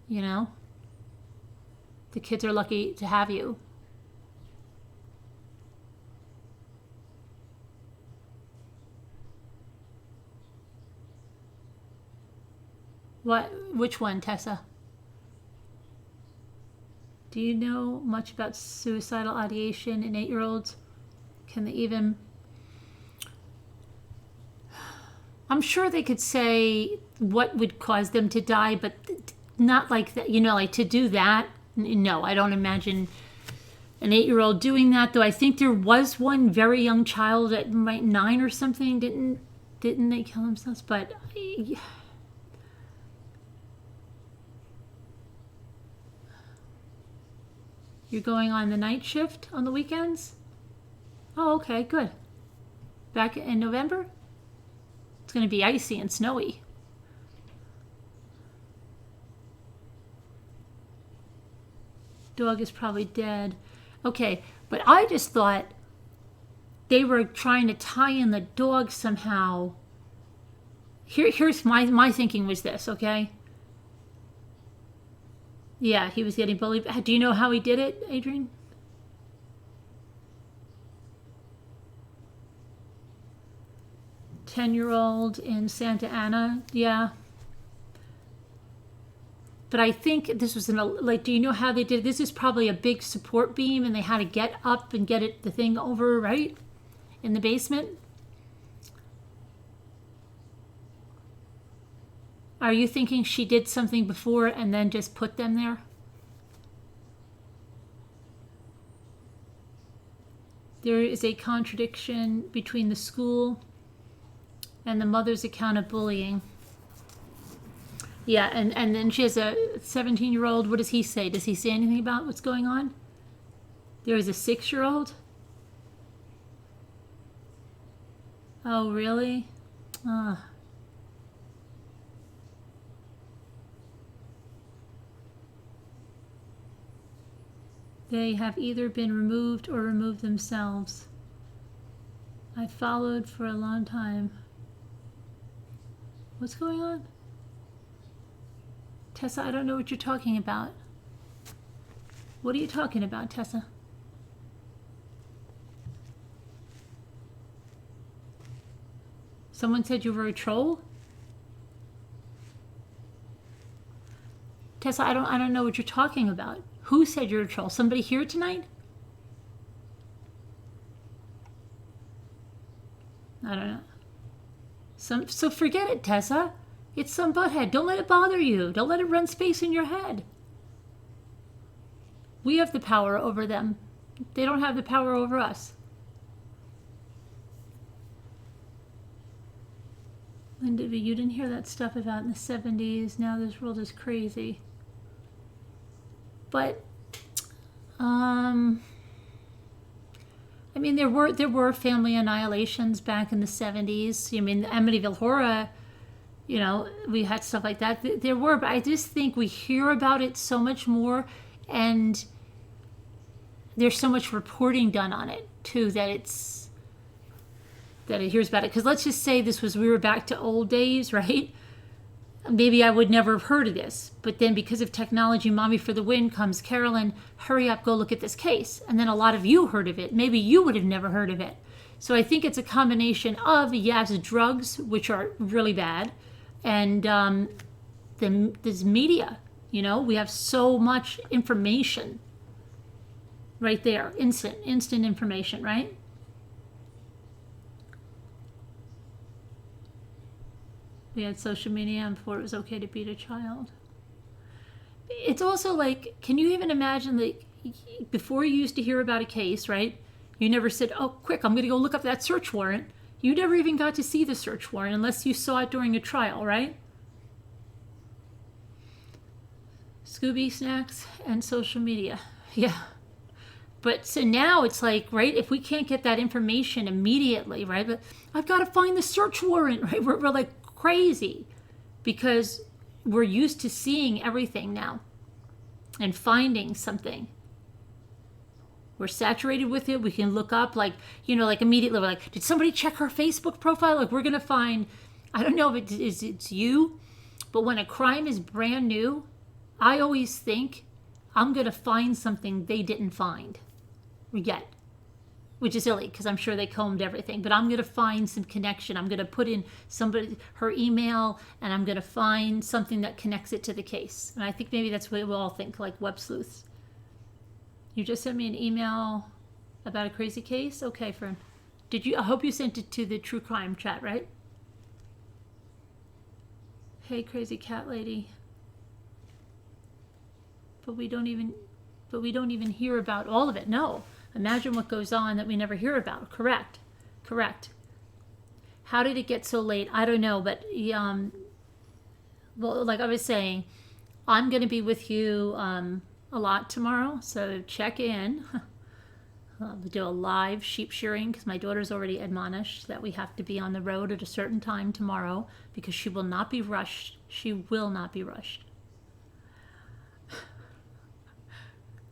you know, the kids are lucky to have you. What? Which one, Tessa? Do you know much about suicidal ideation in 8-year-olds? Can they even... I'm sure they could say what would cause them to die, but not like that, you know, like to do that. No, I don't imagine an 8-year-old doing that, though I think there was one very young child at 9 or something. Didn't they kill themselves? But... You're going on the night shift on the weekends? Oh, okay, good. Back in November? It's going to be icy and snowy. Dog is probably dead. Okay, but I just thought they were trying to tie in the dog somehow. Here's my thinking was this, okay? Yeah, he was getting bullied. Do you know how he did it, Adrian? Ten-year-old in Santa Ana, yeah. But I think this was do you know how they did it? This is probably a big support beam, and they had to get up and get the thing over, right? In the basement. Are you thinking she did something before and then just put them there? There is a contradiction between the school and the mother's account of bullying. Yeah, and then she has a 17-year-old. What does he say? Does he say anything about what's going on? There is a 6-year-old. Oh, really? They have either been removed or removed themselves. I followed for a long time. What's going on? Tessa, I don't know what you're talking about. What are you talking about, Tessa? Someone said you were a troll? Tessa, I don't know what you're talking about. Who said you're a troll? Somebody here tonight? I don't know. So forget it, Tessa. It's some butthead. Don't let it bother you. Don't let it run space in your head. We have the power over them. They don't have the power over us. Linda, you didn't hear that stuff about in the 70s. Now this world is crazy. But I mean, there were family annihilations back in the 70s. I mean, the Amityville Horror, you know, we had stuff like that. There were, but I just think we hear about it so much more, and there's so much reporting done on it too that it hears about it. Because let's just say we were back to old days, right? Maybe I would never have heard of this, but then because of technology, Mommy for the Win comes, Carolyn, hurry up, go look at this case. And then a lot of you heard of it. Maybe you would have never heard of it. So I think it's a combination of, yes, drugs, which are really bad, and this media. You know, we have so much information right there, instant information, right? We had social media before it was okay to beat a child. It's also like, can you even imagine, like, before you used to hear about a case, right? You never said, oh, quick, I'm going to go look up that search warrant. You never even got to see the search warrant unless you saw it during a trial, right? Scooby snacks and social media. Yeah. But so now it's like, right, if we can't get that information immediately, right? But I've got to find the search warrant, right? We're like crazy because we're used to seeing everything now and finding something. We're saturated with it. We can look up, like, you know, like immediately we're like, did somebody check her Facebook profile? Like, we're going to find, I don't know if it's you, but when a crime is brand new, I always think I'm going to find something they didn't find yet, which is silly because I'm sure they combed everything, but I'm going to find some connection. I'm going to put in her email, and I'm going to find something that connects it to the case. And I think maybe that's what we all think, like web sleuths. You just sent me an email about a crazy case? Okay, Fern. I hope you sent it to the true crime chat, right? Hey, crazy cat lady. But we don't even hear about all of it. No. Imagine what goes on that we never hear about. Correct. How did it get so late? I don't know, but well, like I was saying, I'm going to be with you a lot tomorrow, so check in. We'll do a live sheep shearing because my daughter's already admonished that we have to be on the road at a certain time tomorrow because she will not be rushed. She will not be rushed.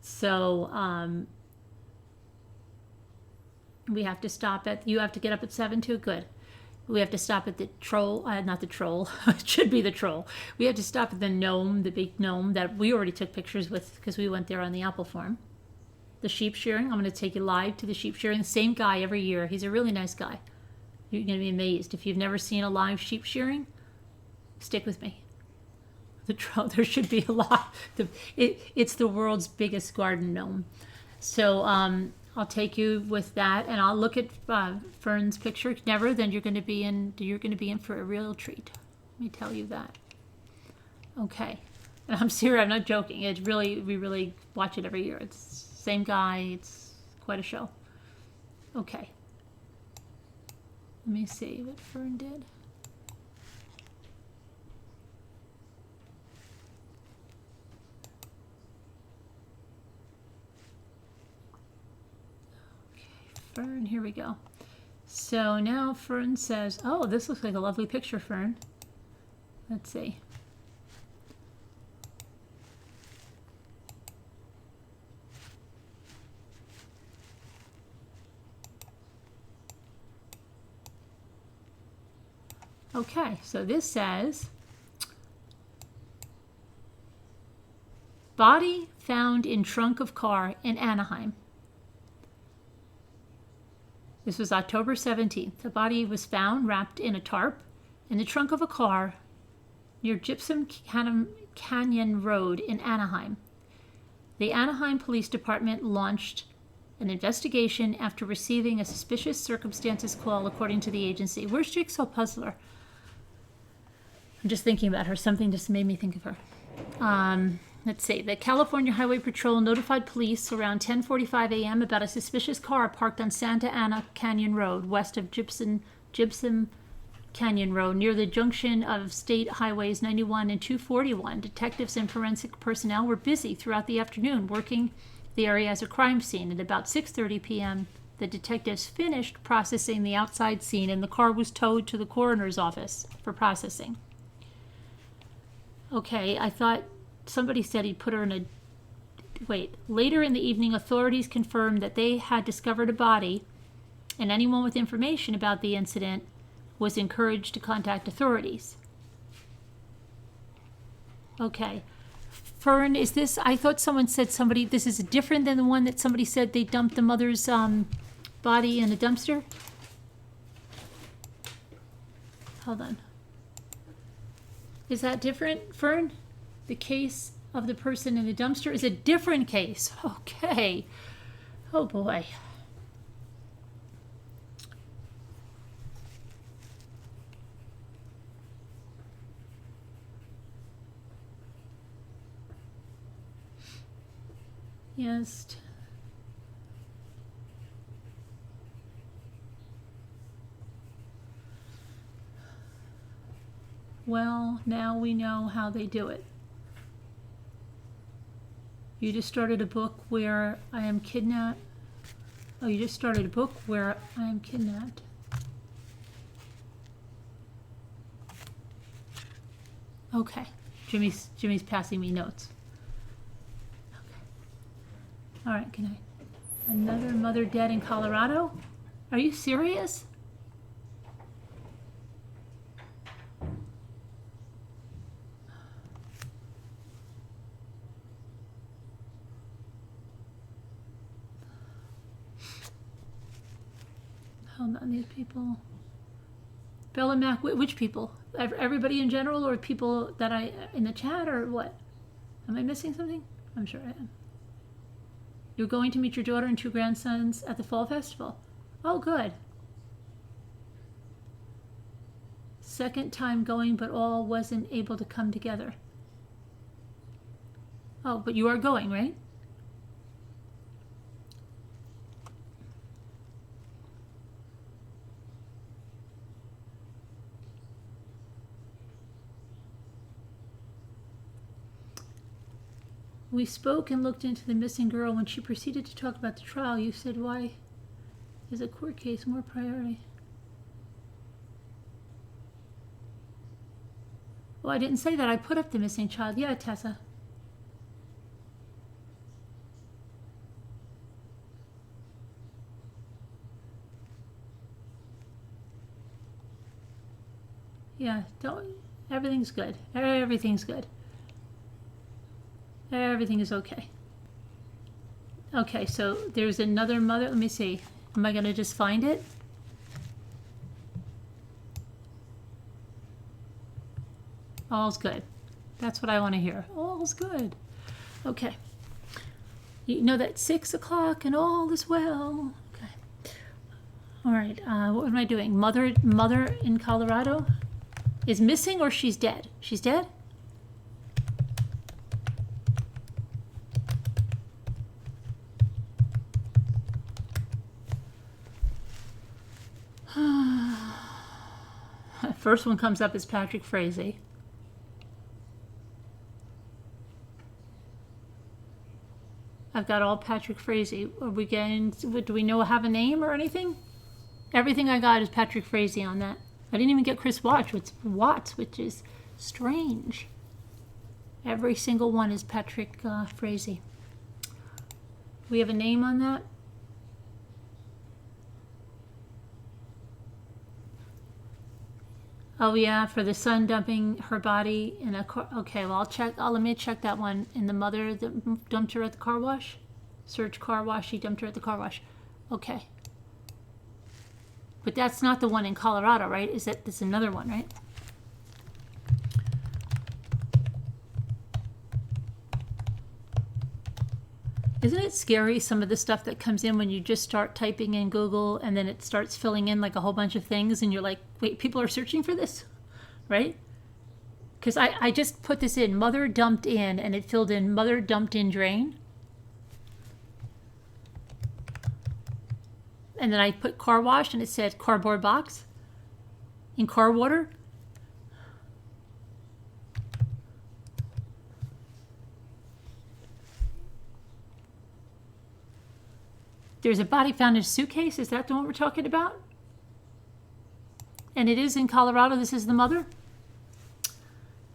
So we have to stop you have to get up at 7 too? Good. We have to stop at the troll, not the troll, it should be the troll. We have to stop at the gnome, the big gnome that we already took pictures with because we went there on the apple farm. The sheep shearing, I'm going to take you live to the sheep shearing. The same guy every year. He's a really nice guy. You're going to be amazed. If you've never seen a live sheep shearing, stick with me. There should be a lot. It's the world's biggest garden gnome. So I'll take you with that, and I'll look at Fern's picture. Never, then you're going to be in for a real treat. Let me tell you that. Okay, and I'm serious. I'm not joking. We really watch it every year. It's the same guy. It's quite a show. Okay. Let me see what Fern did. Fern, here we go. So now Fern says, oh, this looks like a lovely picture, Fern. Let's see. Okay, so this says, body found in trunk of car in Anaheim. This was October 17th. The body was found wrapped in a tarp in the trunk of a car near Gypsum Canyon Road in Anaheim. The Anaheim Police Department launched an investigation after receiving a suspicious circumstances call, according to the agency. Where's Jigsaw Puzzler? I'm just thinking about her. Something just made me think of her. Let's see. The California Highway Patrol notified police around 10:45 a.m. about a suspicious car parked on Santa Ana Canyon Road, west of Gypsum Canyon Road, near the junction of State Highways 91 and 241. Detectives and forensic personnel were busy throughout the afternoon working the area as a crime scene. At about 6:30 p.m., the detectives finished processing the outside scene, and the car was towed to the coroner's office for processing. Okay, I thought somebody said he put her in a... Wait. Later in the evening, authorities confirmed that they had discovered a body, and anyone with information about the incident was encouraged to contact authorities. Okay. Fern, is this... I thought someone said somebody... This is different than the one that somebody said they dumped the mother's body in a dumpster? Hold on. Is that different, Fern? The case of the person in the dumpster is a different case. Okay. Oh boy. Yes. Well, now we know how they do it. You just started a book where I am kidnapped. Oh, you just started a book where I am kidnapped. Okay. Jimmy's passing me notes. Okay. All right, good night. Another mother dead in Colorado? Are you serious? Hold on, these people. Bella Mac, which people? Everybody in general, or people that I in the chat, or what? Am I missing something? I'm sure I am. You're going to meet your daughter and 2 grandsons at the fall festival. Oh, good. Second time going, but all wasn't able to come together. Oh, but you are going, right? We spoke and looked into the missing girl. When she proceeded to talk about the trial, you said, why is a court case more priority? Well, I didn't say that. I put up the missing child. Yeah, Tessa. Yeah, don't... Everything's good. Everything's good. Everything is okay. Okay, so there's another mother. Let me see. Am I going to just find it? All's good. That's what I want to hear. All's good. Okay. You know that 6 o'clock and all is well. Okay. All right. What am I doing? Mother in Colorado is missing, or she's dead? She's dead? First one comes up is Patrick Frazee. I've got all Patrick Frazee. Are we getting... Do we have a name or anything? Everything I got is Patrick Frazee on that. I didn't even get Chris Watts, which is strange. Every single one is Patrick Frazee. We have a name on that? Oh yeah, for the son dumping her body in a car. Okay, well I'll check. Let me check that one. In the mother that dumped her at the car wash. Search car wash. She dumped her at the car wash. Okay. But that's not the one in Colorado, right? That's another one, right? Isn't it scary, some of the stuff that comes in when you just start typing in Google and then it starts filling in like a whole bunch of things and you're like, wait, people are searching for this, right? Because I just put this in, mother dumped in, and it filled in mother dumped in drain. And then I put car wash and it said cardboard box in car water. There's a body found in a suitcase. Is that the one we're talking about? And it is in Colorado. This is the mother.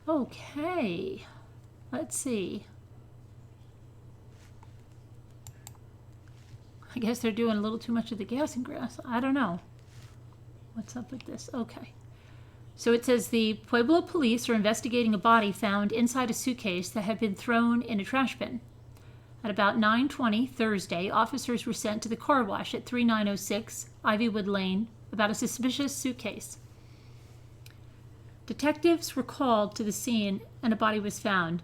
Okay. Let's see. I guess they're doing a little too much of the gas and grass. I don't know. What's up with this? Okay. So it says the Pueblo police are investigating a body found inside a suitcase that had been thrown in a trash bin. At about 9:20 Thursday, officers were sent to the car wash at 3906 Ivywood Lane about a suspicious suitcase. Detectives were called to the scene and a body was found.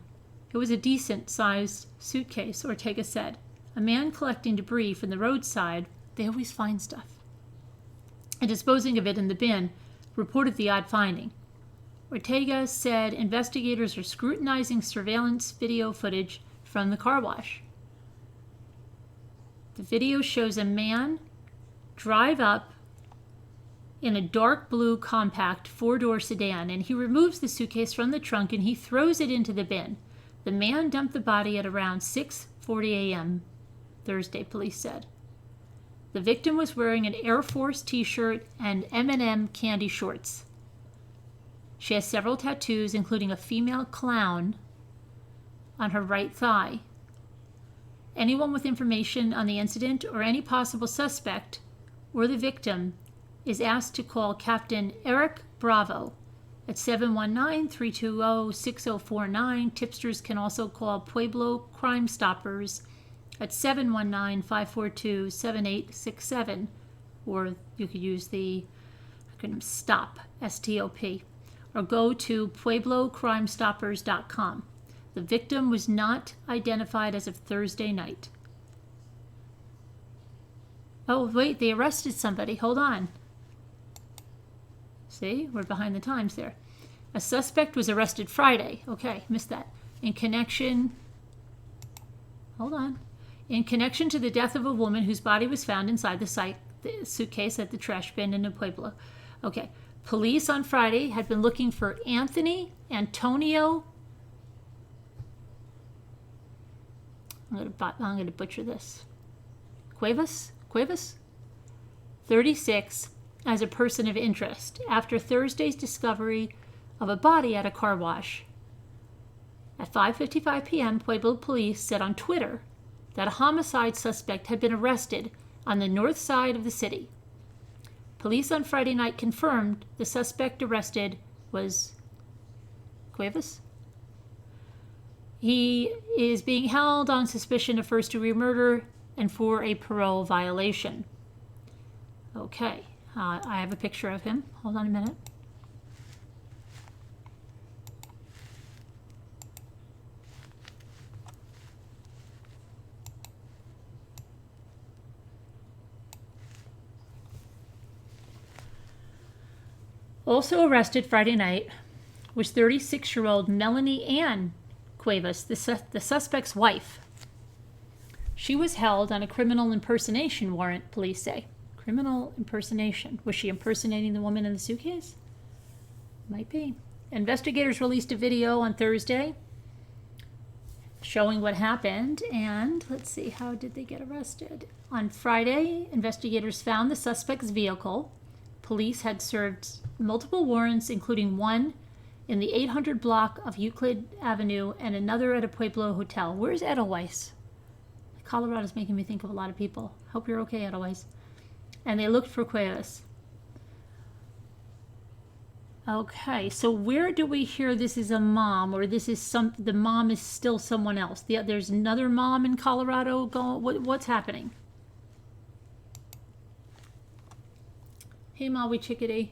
It was a decent-sized suitcase, Ortega said. A man collecting debris from the roadside, they always find stuff, and disposing of it in the bin, reported the odd finding. Ortega said investigators are scrutinizing surveillance video footage from the car wash. The video shows a man drive up in a dark blue compact four-door sedan, and he removes the suitcase from the trunk and he throws it into the bin. The man dumped the body at around 6:40 a.m. Thursday, police said. The victim was wearing an Air Force t-shirt and M&M candy shorts. She has several tattoos, including a female clown on her right thigh. Anyone with information on the incident or any possible suspect or the victim is asked to call Captain Eric Bravo at 719-320-6049. Tipsters can also call Pueblo Crime Stoppers at 719-542-7867, or you could use the acronym STOP, S-T-O-P, or go to pueblocrimestoppers.com. The victim was not identified as of Thursday night. Oh, wait, they arrested somebody. Hold on. See, we're behind the times there. A suspect was arrested Friday. Okay, missed that. In connection to the death of a woman whose body was found inside the suitcase at the trash bin in Pueblo. Okay. Police on Friday had been looking for Anthony Antonio. I'm going to butcher this. Cuevas, 36, as a person of interest after Thursday's discovery of a body at a car wash. At 5:55 p.m., Pueblo police said on Twitter that a homicide suspect had been arrested on the north side of the city. Police on Friday night confirmed the suspect arrested was Cuevas. He is being held on suspicion of first-degree murder and for a parole violation. Okay, I have a picture of him. Hold on a minute. Also arrested Friday night was 36-year-old Melanie Ann Cuevas, the suspect's wife. She was held on a criminal impersonation warrant, police say. Criminal impersonation. Was she impersonating the woman in the suitcase? Might be. Investigators released a video on Thursday showing what happened, and let's see, how did they get arrested? On Friday, investigators found the suspect's vehicle. Police had served multiple warrants, including one in the 800 block of Euclid Avenue and another at a Pueblo hotel. Where's Edelweiss? Colorado's making me think of a lot of people. Hope you're okay, Edelweiss. And they looked for Cuevas. Okay, so where do we hear this is a mom, or this is the mom is still someone else? There's another mom in Colorado going. What's happening? Hey, Maui Chickadee.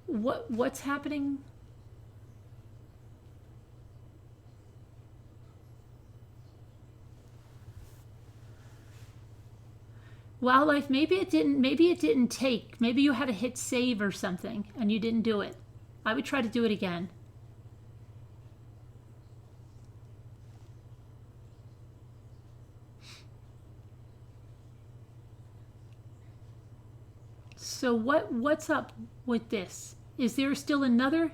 What's happening? Wildlife, maybe it didn't take. Maybe you had to hit save or something and you didn't do it. I would try to do it again. So what's up with this? Is there still another?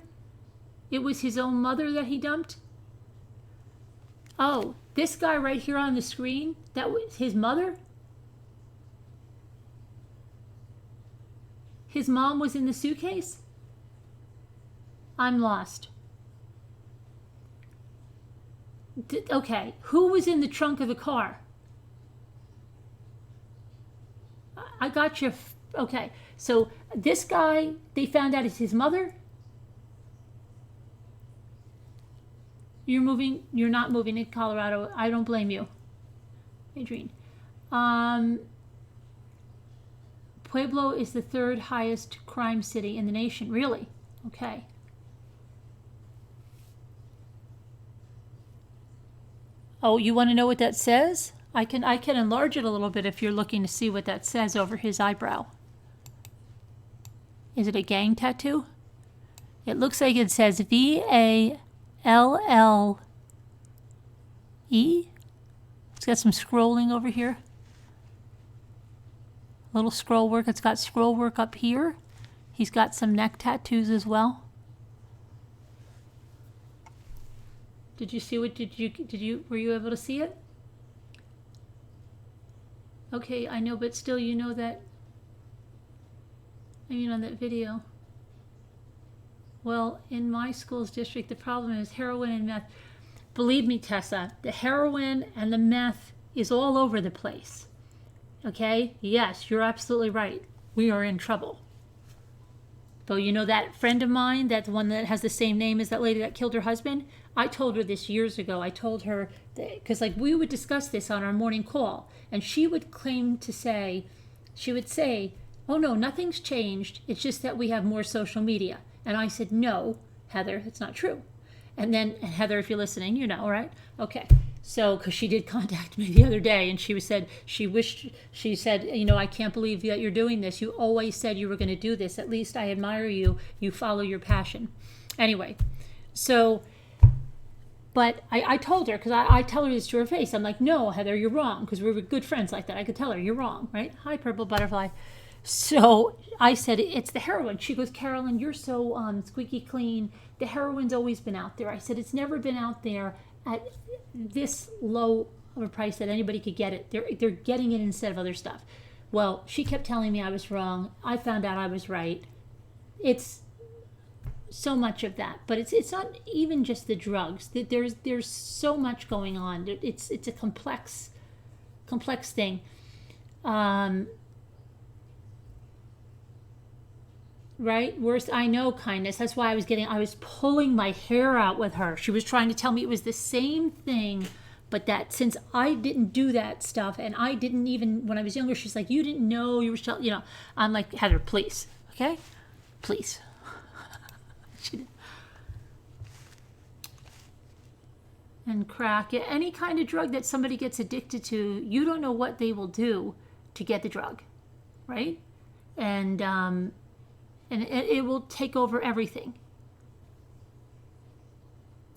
It was his own mother that he dumped? Oh, this guy right here on the screen, that was his mother? His mom was in the suitcase? I'm lost. Okay, who was in the trunk of the car? I got you. Okay, so this guy, they found out is his mother? You're not moving to Colorado. I don't blame you, Adrienne. Pueblo is the third highest crime city in the nation. Really? Okay. Oh, you want to know what that says? I can enlarge it a little bit if you're looking to see what that says over his eyebrow. Is it a gang tattoo? It looks like it says VALLE. It's got some scrolling over here. Little scroll work. It's got scroll work up here. He's got some neck tattoos as well. Did you see what, were you able to see it? Okay, I know, but still, you know that, I mean, on that video. Well, in my school's district, the problem is heroin and meth. Believe me, Tessa, the heroin and the meth is all over the place. Okay? Yes, you're absolutely right. We are in trouble. Though, you know that friend of mine, that one that has the same name as that lady that killed her husband? I told her this years ago. I told her, because like we would discuss this on our morning call, and she would claim to say, she would say, oh no, nothing's changed. It's just that we have more social media. And I said, no, Heather, it's not true. And then, and Heather, if you're listening, you know, right? Okay. So, because she did contact me the other day, and she said, you know, I can't believe that you're doing this. You always said you were going to do this. At least I admire you. You follow your passion. Anyway, so, but I told her, because I tell her this to her face. I'm like, no, Heather, you're wrong, because we were good friends like that. I could tell her, you're wrong, right? Hi, Purple Butterfly. So I said, it's the heroin. She goes, Carolyn, you're so squeaky clean. The heroin's always been out there. I said, it's never been out there at this low of a price that anybody could get it. They're getting it instead of other stuff. Well, she kept telling me I was wrong. I found out I was right. It's so much of that, but it's not even just the drugs. There's so much going on. It's a complex thing. Right? Worse, I know, kindness. That's why I was pulling my hair out with her. She was trying to tell me it was the same thing, but that since I didn't do that stuff, and I didn't even, when I was younger, she's like, you didn't know, you were still, you know. I'm like, Heather, please, okay? Please. And crack, yeah, any kind of drug that somebody gets addicted to, you don't know what they will do to get the drug, right? And it will take over everything.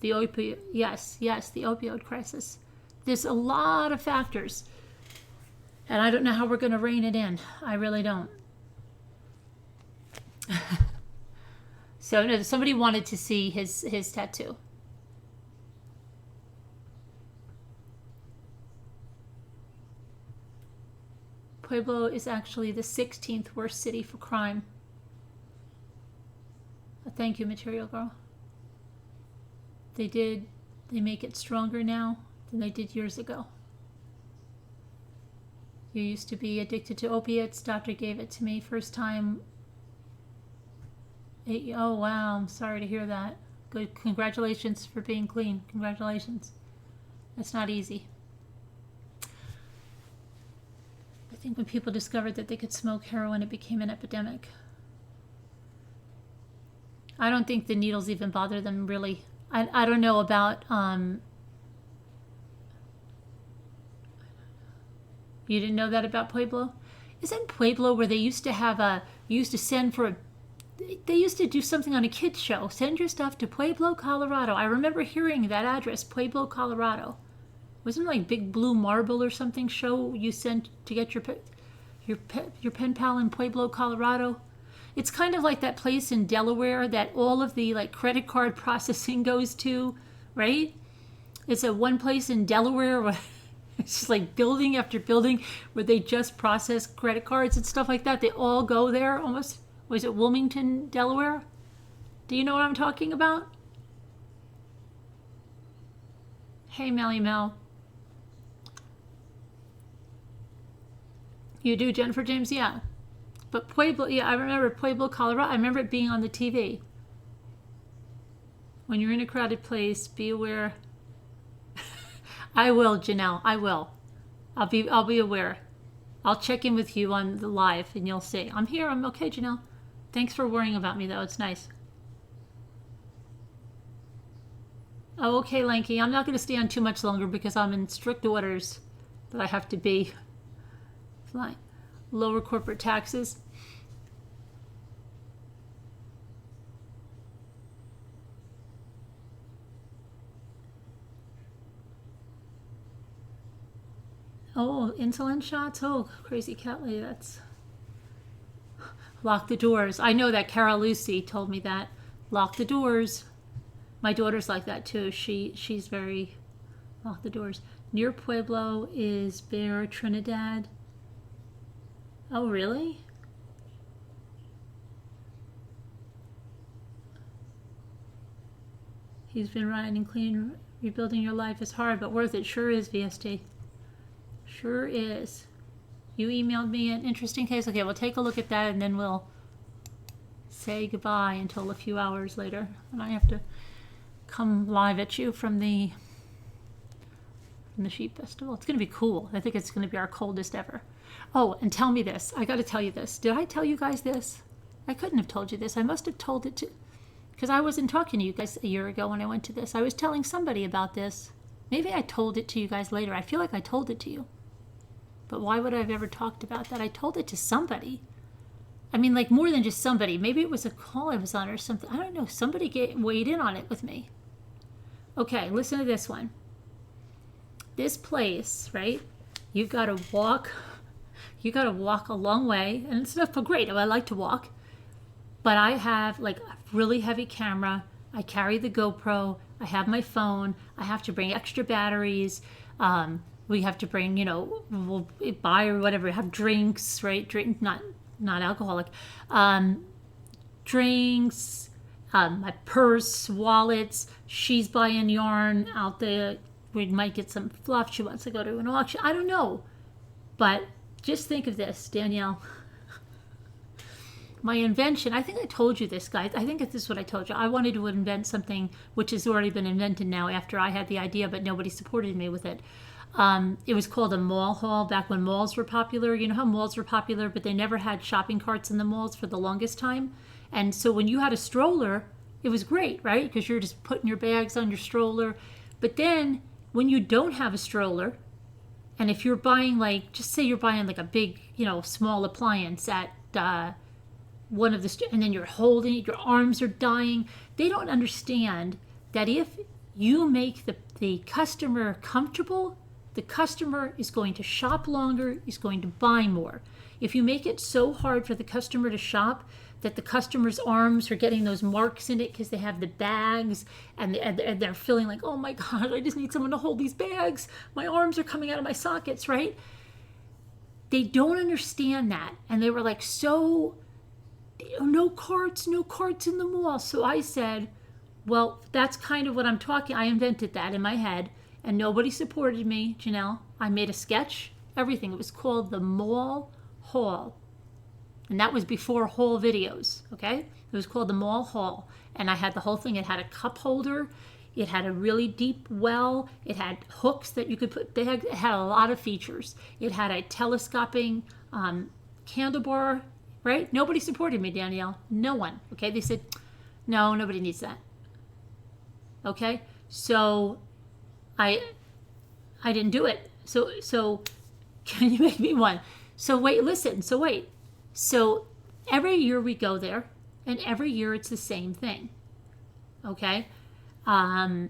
The opioid, yes, the opioid crisis. There's a lot of factors, and I don't know how we're going to rein it in. I really don't. So no, somebody wanted to see his tattoo. Pueblo is actually the 16th worst city for crime. Thank you, Material Girl. They make it stronger now than they did years ago. You used to be addicted to opiates. Doctor gave it to me first time. Oh, wow. I'm sorry to hear that. Good. Congratulations for being clean. Congratulations. That's not easy. I think when people discovered that they could smoke heroin, it became an epidemic. I don't think the needles even bother them, really. I don't know about, you didn't know that about Pueblo? Isn't Pueblo where they used to have they used to do something on a kids show, send your stuff to Pueblo, Colorado. I remember hearing that address, Pueblo, Colorado. Wasn't it like Big Blue Marble or something show you sent to get your pen pal in Pueblo, Colorado? It's kind of like that place in Delaware that all of the like credit card processing goes to, right? It's a one place in Delaware where it's just like building after building where they just process credit cards and stuff like that. They all go there almost. Was it Wilmington, Delaware? Do you know what I'm talking about? Hey, Melly Mel. You do, Jennifer James? Yeah. But Pueblo, yeah, I remember Pueblo, Colorado. I remember it being on the TV. When you're in a crowded place, be aware. I will, Janelle. I will. I'll be aware. I'll check in with you on the live and you'll see. I'm here. I'm okay, Janelle. Thanks for worrying about me, though. It's nice. Oh, okay, Lanky. I'm not going to stay on too much longer because I'm in strict orders that I have to be. Fine. Lower corporate taxes. Oh, insulin shots? Oh, crazy cat lady, that's... Lock the doors. I know that. Carol Lucy told me that. Lock the doors. My daughter's like that too. She's very... Lock the doors. Near Pueblo is Bear Trinidad. Oh, really? He's been riding clean. Rebuilding your life is hard, but worth it. Sure is, VST. Sure is. You emailed me an interesting case. Okay, we'll take a look at that and then we'll say goodbye until a few hours later. And I have to come live at you from the Sheep Festival. It's going to be cool. I think it's going to be our coldest ever. Oh, and tell me this. I got to tell you this. Did I tell you guys this? I couldn't have told you this. I must have told it to... Because I wasn't talking to you guys a year ago when I went to this. I was telling somebody about this. Maybe I told it to you guys later. I feel like I told it to you. But why would I have ever talked about that? I told it to somebody. I mean, like more than just somebody. Maybe it was a call I was on or something. I don't know. Somebody weighed in on it with me. Okay, listen to this one. This place, right? You've got to walk. You got to walk a long way. And it's not great. I like to walk. But I have like a really heavy camera. I carry the GoPro. I have my phone. I have to bring extra batteries. We have to bring, you know, we'll buy or whatever, have drinks, right? Drink, not alcoholic. Drinks, my purse, wallets. She's buying yarn out there. We might get some fluff. She wants to go to an auction. I don't know. But just think of this, Danielle. My invention, I think I told you this, guys. I think this is what I told you. I wanted to invent something which has already been invented now after I had the idea, but nobody supported me with it. It was called a mall haul back when malls were popular. You know how malls were popular, but they never had shopping carts in the malls for the longest time. And so when you had a stroller, it was great, right? Because you're just putting your bags on your stroller. But then when you don't have a stroller, and if you're buying like, just say you're buying like a big, you know, small appliance at one of the, and then you're holding it, your arms are dying. They don't understand that if you make the customer comfortable, the customer is going to shop longer, is going to buy more. If you make it so hard for the customer to shop that the customer's arms are getting those marks in it because they have the bags and they're feeling like, oh my God, I just need someone to hold these bags. My arms are coming out of my sockets, right? They don't understand that. And they were like, so, no carts in the mall. So I said, well, that's kind of what I'm talking. I invented that in my head. And nobody supported me, Janelle. I made a sketch, everything. It was called the Mall Haul. And that was before haul videos, okay? It was called the Mall Haul. And I had the whole thing. It had a cup holder. It had a really deep well. It had hooks that you could put. It had a lot of features. It had a telescoping candle bar, right? Nobody supported me, Danielle. No one, okay? They said, no, nobody needs that. Okay? So I didn't do it. So can you make me one? So wait, listen. So every year we go there, and every year it's the same thing. Okay? And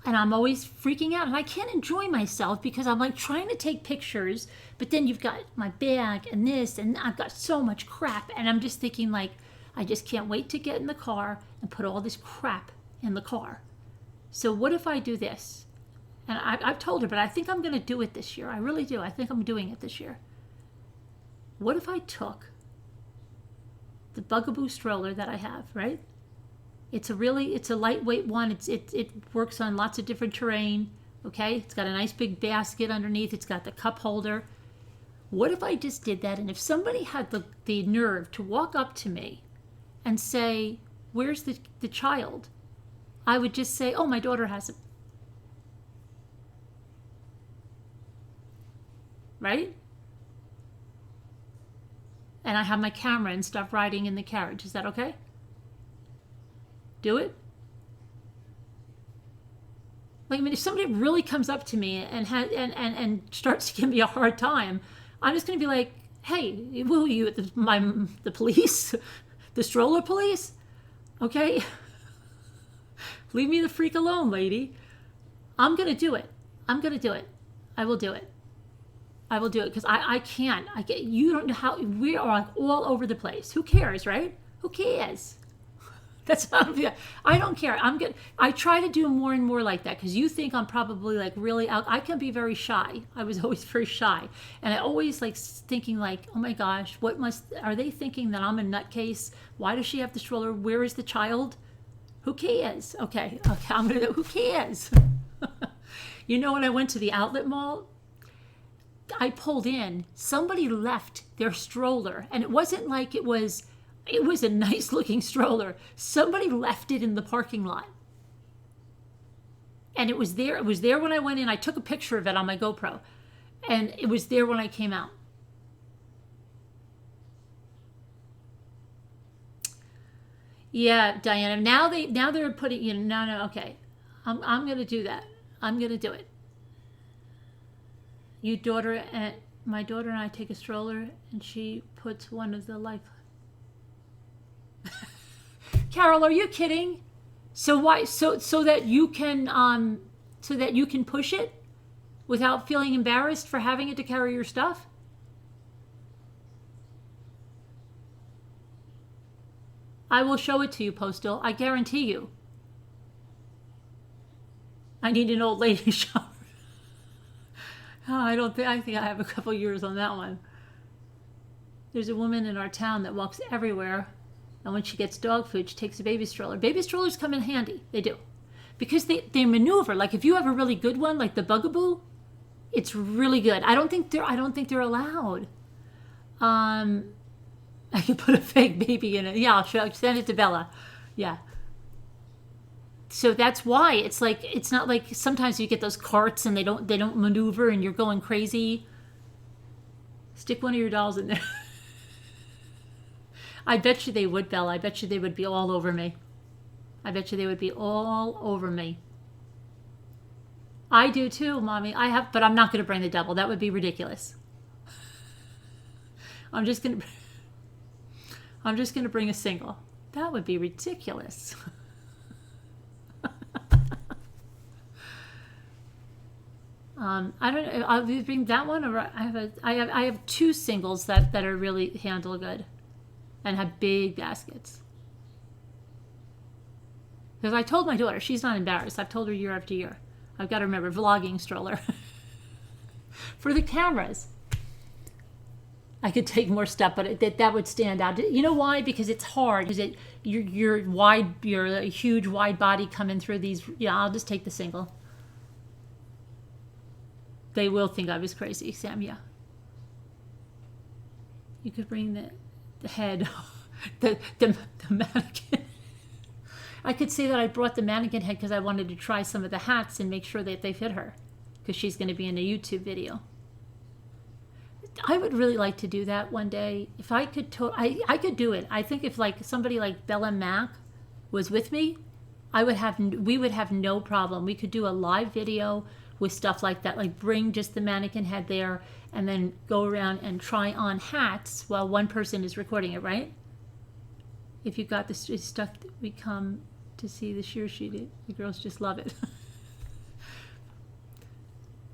I'm always freaking out, and I can't enjoy myself because I'm like trying to take pictures, but then you've got my bag and this, and I've got so much crap, and I'm just thinking like, I just can't wait to get in the car and put all this crap in the car. So what if I do this? And I've told her, but I think I'm going to do it this year. I really do. I think I'm doing it this year. What if I took the Bugaboo stroller that I have, right? It's a lightweight one. It works on lots of different terrain. Okay, it's got a nice big basket underneath. It's got the cup holder. What if I just did that, and if somebody had the nerve to walk up to me and say, "Where's the child?" I would just say, "Oh, my daughter has it." Right? And I have my camera and stuff riding in the carriage. Is that okay? Do it? Like, I mean, if somebody really comes up to me and starts to give me a hard time, I'm just going to be like, "Hey, who are you? The police? The stroller police? Okay? Leave me the freak alone, lady." I'm going to do it. I'm going to do it. I will do it. I will do it because I can't. You don't know how, we are like all over the place. Who cares, right? Who cares? That's how I don't care. I try to do more and more like that because you think I'm probably like really out. I can be very shy. I was always very shy. And I always like thinking like, "Oh my gosh, are they thinking that I'm a nutcase? Why does she have the stroller? Where is the child? Who cares?" Okay, who cares? You know, when I went to the outlet mall, I pulled in, somebody left their stroller, and it wasn't like it was a nice looking stroller. Somebody left it in the parking lot. And it was there when I went in. I took a picture of it on my GoPro, and it was there when I came out. Yeah, Diana. Now they're putting, no, okay. I'm going to do that. I'm going to do it. My daughter and I take a stroller, and she puts one of the life. Carol, are you kidding? So why? So that you can push it without feeling embarrassed for having it to carry your stuff? I will show it to you, Postal. I guarantee you. I need an old lady shower. I think I have a couple years on that one. There's a woman in our town that walks everywhere, and when she gets dog food, she takes a baby stroller. Baby strollers come in handy. They do. Because they maneuver. Like if you have a really good one, like the Bugaboo, it's really good. I don't think they're allowed. I could put a fake baby in it. Yeah, I'll send it to Bella. Yeah. So that's why it's not like sometimes you get those carts and they don't maneuver and you're going crazy. Stick one of your dolls in there. I bet you they would, Bella. I bet you they would be all over me. I bet you they would be all over me. I do too, Mommy. But I'm not going to bring the double. That would be ridiculous. I'm just going to bring a single. That would be ridiculous. I don't know. I'll bring that one, or I have two singles that are really handle good, and have big baskets. Because I told my daughter, she's not embarrassed. I've told her year after year. I've got to remember vlogging stroller for the cameras. I could take more stuff, but that would stand out. You know why? Because it's hard. Because you're a huge wide body coming through these. Yeah, I'll just take the single. They will think I was crazy, Sam. Yeah. You could bring the head, the mannequin. I could say that I brought the mannequin head because I wanted to try some of the hats and make sure that they fit her, because she's going to be in a YouTube video. I would really like to do that one day. If I could, I could do it. I think if like somebody like Bella Mac was with me, we would have no problem. We could do a live video with stuff like that, like bring just the mannequin head there and then go around and try on hats while one person is recording it, right? If you got this stuff, we come to see the sheer sheet. The girls just love it.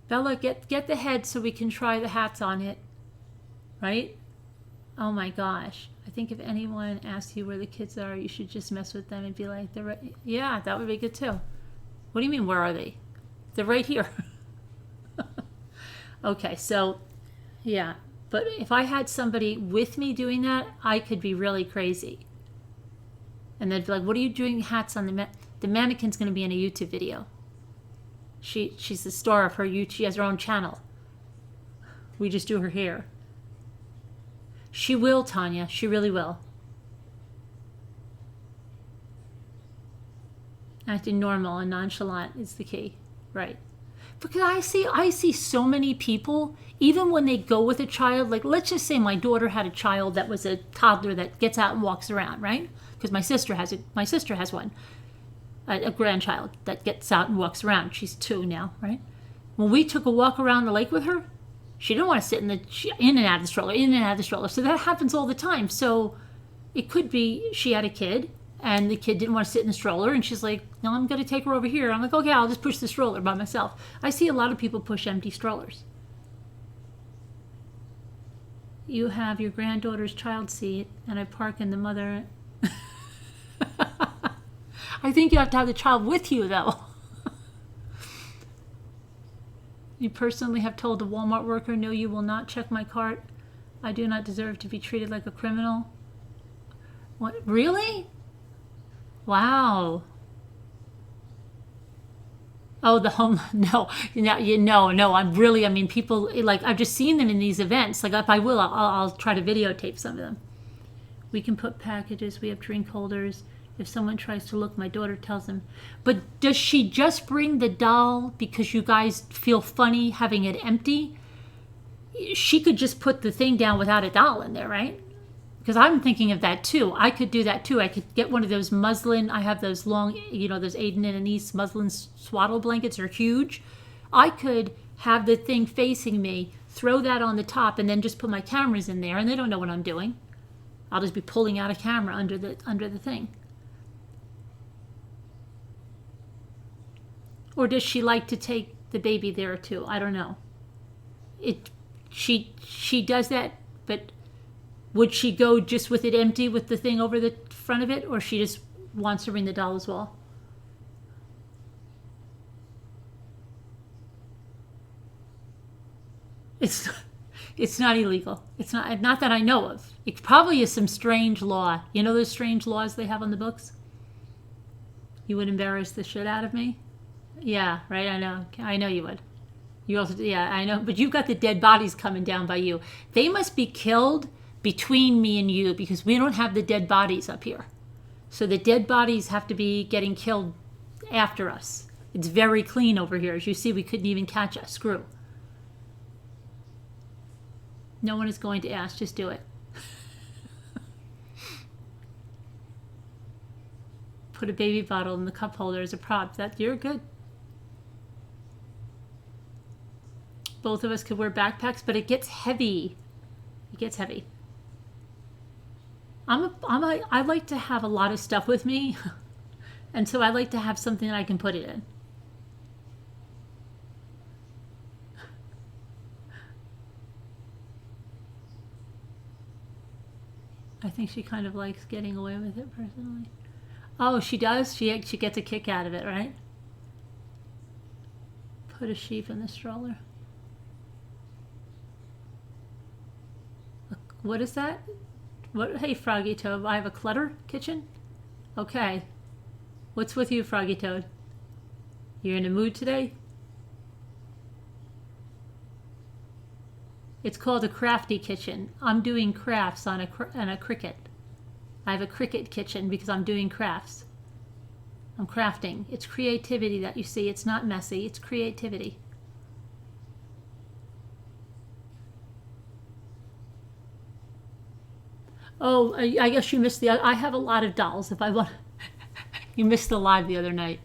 Bella, get the head so we can try the hats on it, right? Oh my gosh. I think if anyone asks you where the kids are, you should just mess with them and be like, they're right. Yeah, that would be good too. What do you mean, where are they? They're right here. Okay, so yeah, But if I had somebody with me doing that, I could be really crazy. And they'd be like, what are you doing hats on the mannequin's going to be in a YouTube video. She's the star of her YouTube. She has her own channel. We just do her hair. She will, Tanya. She really will. Acting normal and nonchalant is the key. Right. Because I see so many people, even when they go with a child, like let's just say my daughter had a child that was a toddler that gets out and walks around, right? Because my sister has one, a grandchild that gets out and walks around. She's 2 now, right? When we took a walk around the lake with her, she didn't want to sit in and out of the stroller, in and out of the stroller. So that happens all the time. So it could be she had a kid and the kid didn't want to sit in the stroller, and she's like, no, I'm going to take her over here. I'm like, okay, I'll just push the stroller by myself. I see a lot of people push empty strollers. You have your granddaughter's child seat, and I park in the mother. I think you have to have the child with you, though. You personally have told the Walmart worker, no, you will not check my cart. I do not deserve to be treated like a criminal. What? Really? Wow. Oh, the home, no, I mean, people, like, I've just seen them in these events. Like, if I will, I'll try to videotape some of them. We can put packages, we have drink holders. If someone tries to look, my daughter tells them. But does she just bring the doll because you guys feel funny having it empty? She could just put the thing down without a doll in there, right? Because I'm thinking of that too. I could do that too. I could get one of those muslin, I have those long, those Aiden and Anise muslin swaddle blankets are huge. I could have the thing facing me, throw that on the top, and then just put my cameras in there, and they don't know what I'm doing. I'll just be pulling out a camera under the thing. Or does she like to take the baby there too? I don't know. She does that, but would she go just with it empty with the thing over the front of it, or she just wants to bring the doll as well? It's not illegal. It's not that I know of. It probably is some strange law. You know those strange laws they have on the books? You would embarrass the shit out of me? Yeah, right, I know you would. You also, yeah, I know, but you've got the dead bodies coming down by you. They must be killed between me and you because we don't have the dead bodies up here. So the dead bodies have to be getting killed after us. It's very clean over here. As you see, we couldn't even catch a screw. No one is going to ask, just do it. Put a baby bottle in the cup holder as a prop. You're good. Both of us could wear backpacks, but it gets heavy. It gets heavy. I like to have a lot of stuff with me, and so I like to have something that I can put it in. I think she kind of likes getting away with it personally. Oh, she does? She gets a kick out of it, right? Put a sheep in the stroller. What is that? What? Hey, Froggy Toad, I have a clutter kitchen? Okay. What's with you, Froggy Toad? You're in a mood today? It's called a crafty kitchen. I'm doing crafts on a Cricut. I have a Cricut kitchen because I'm doing crafts. I'm crafting. It's creativity that you see. It's not messy. It's creativity. Oh, I guess you missed I have a lot of dolls if I want. You missed the live the other night.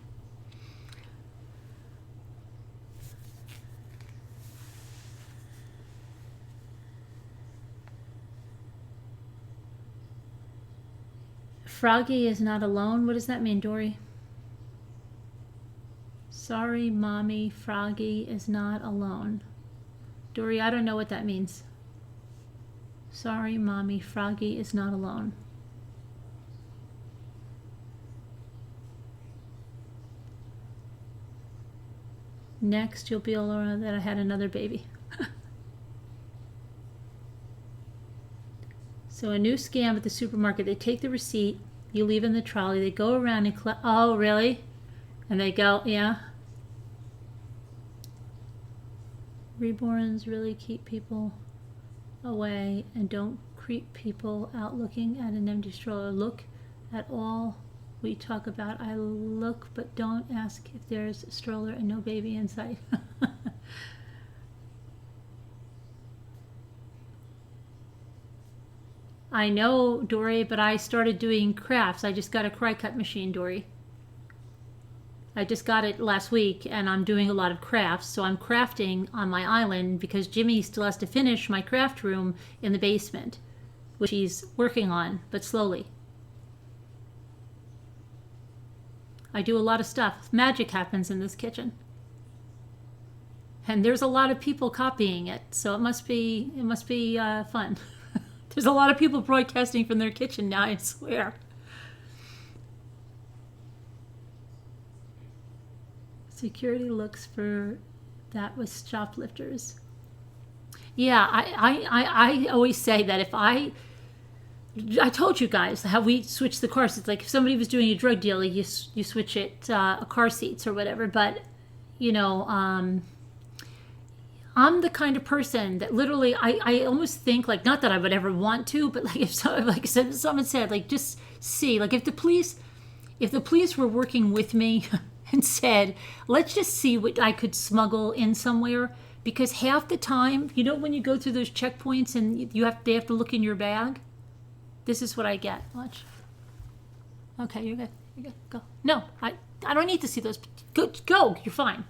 Froggy is not alone. What does that mean, Dory? Sorry, Mommy, Froggy is not alone. Dory, I don't know what that means. Sorry, Mommy, Froggy is not alone. Next, you'll be all around that I had another baby. So a new scam at the supermarket. They take the receipt, you leave in the trolley, they go around and collect. Oh, really? And they go, yeah. Reborns really keep people away and don't creep people out looking at an empty stroller. Look at all we talk about. I look, but don't ask if there's a stroller and no baby in sight. I know, Dory, but I started doing crafts. I just got a cricut machine, Dory. I just got it last week, and I'm doing a lot of crafts. So I'm crafting on my island because Jimmy still has to finish my craft room in the basement, which he's working on, but slowly. I do a lot of stuff. Magic happens in this kitchen. And there's a lot of people copying it, so it must be fun. There's a lot of people broadcasting from their kitchen now, I swear. Security looks for that with shoplifters. Yeah, I always say that if I told you guys how we switch the car seats. Like if somebody was doing a drug deal, you switch it car seats or whatever. But you know, I'm the kind of person that literally I almost think like, not that I would ever want to, but like if someone said like, just see, like if the police were working with me and said, let's just see what I could smuggle in somewhere, because half the time, you know, when you go through those checkpoints and they have to look in your bag. This is what I get. Watch. Okay, you're good. You're good. Go. No, I don't need to see those. Go. You're fine.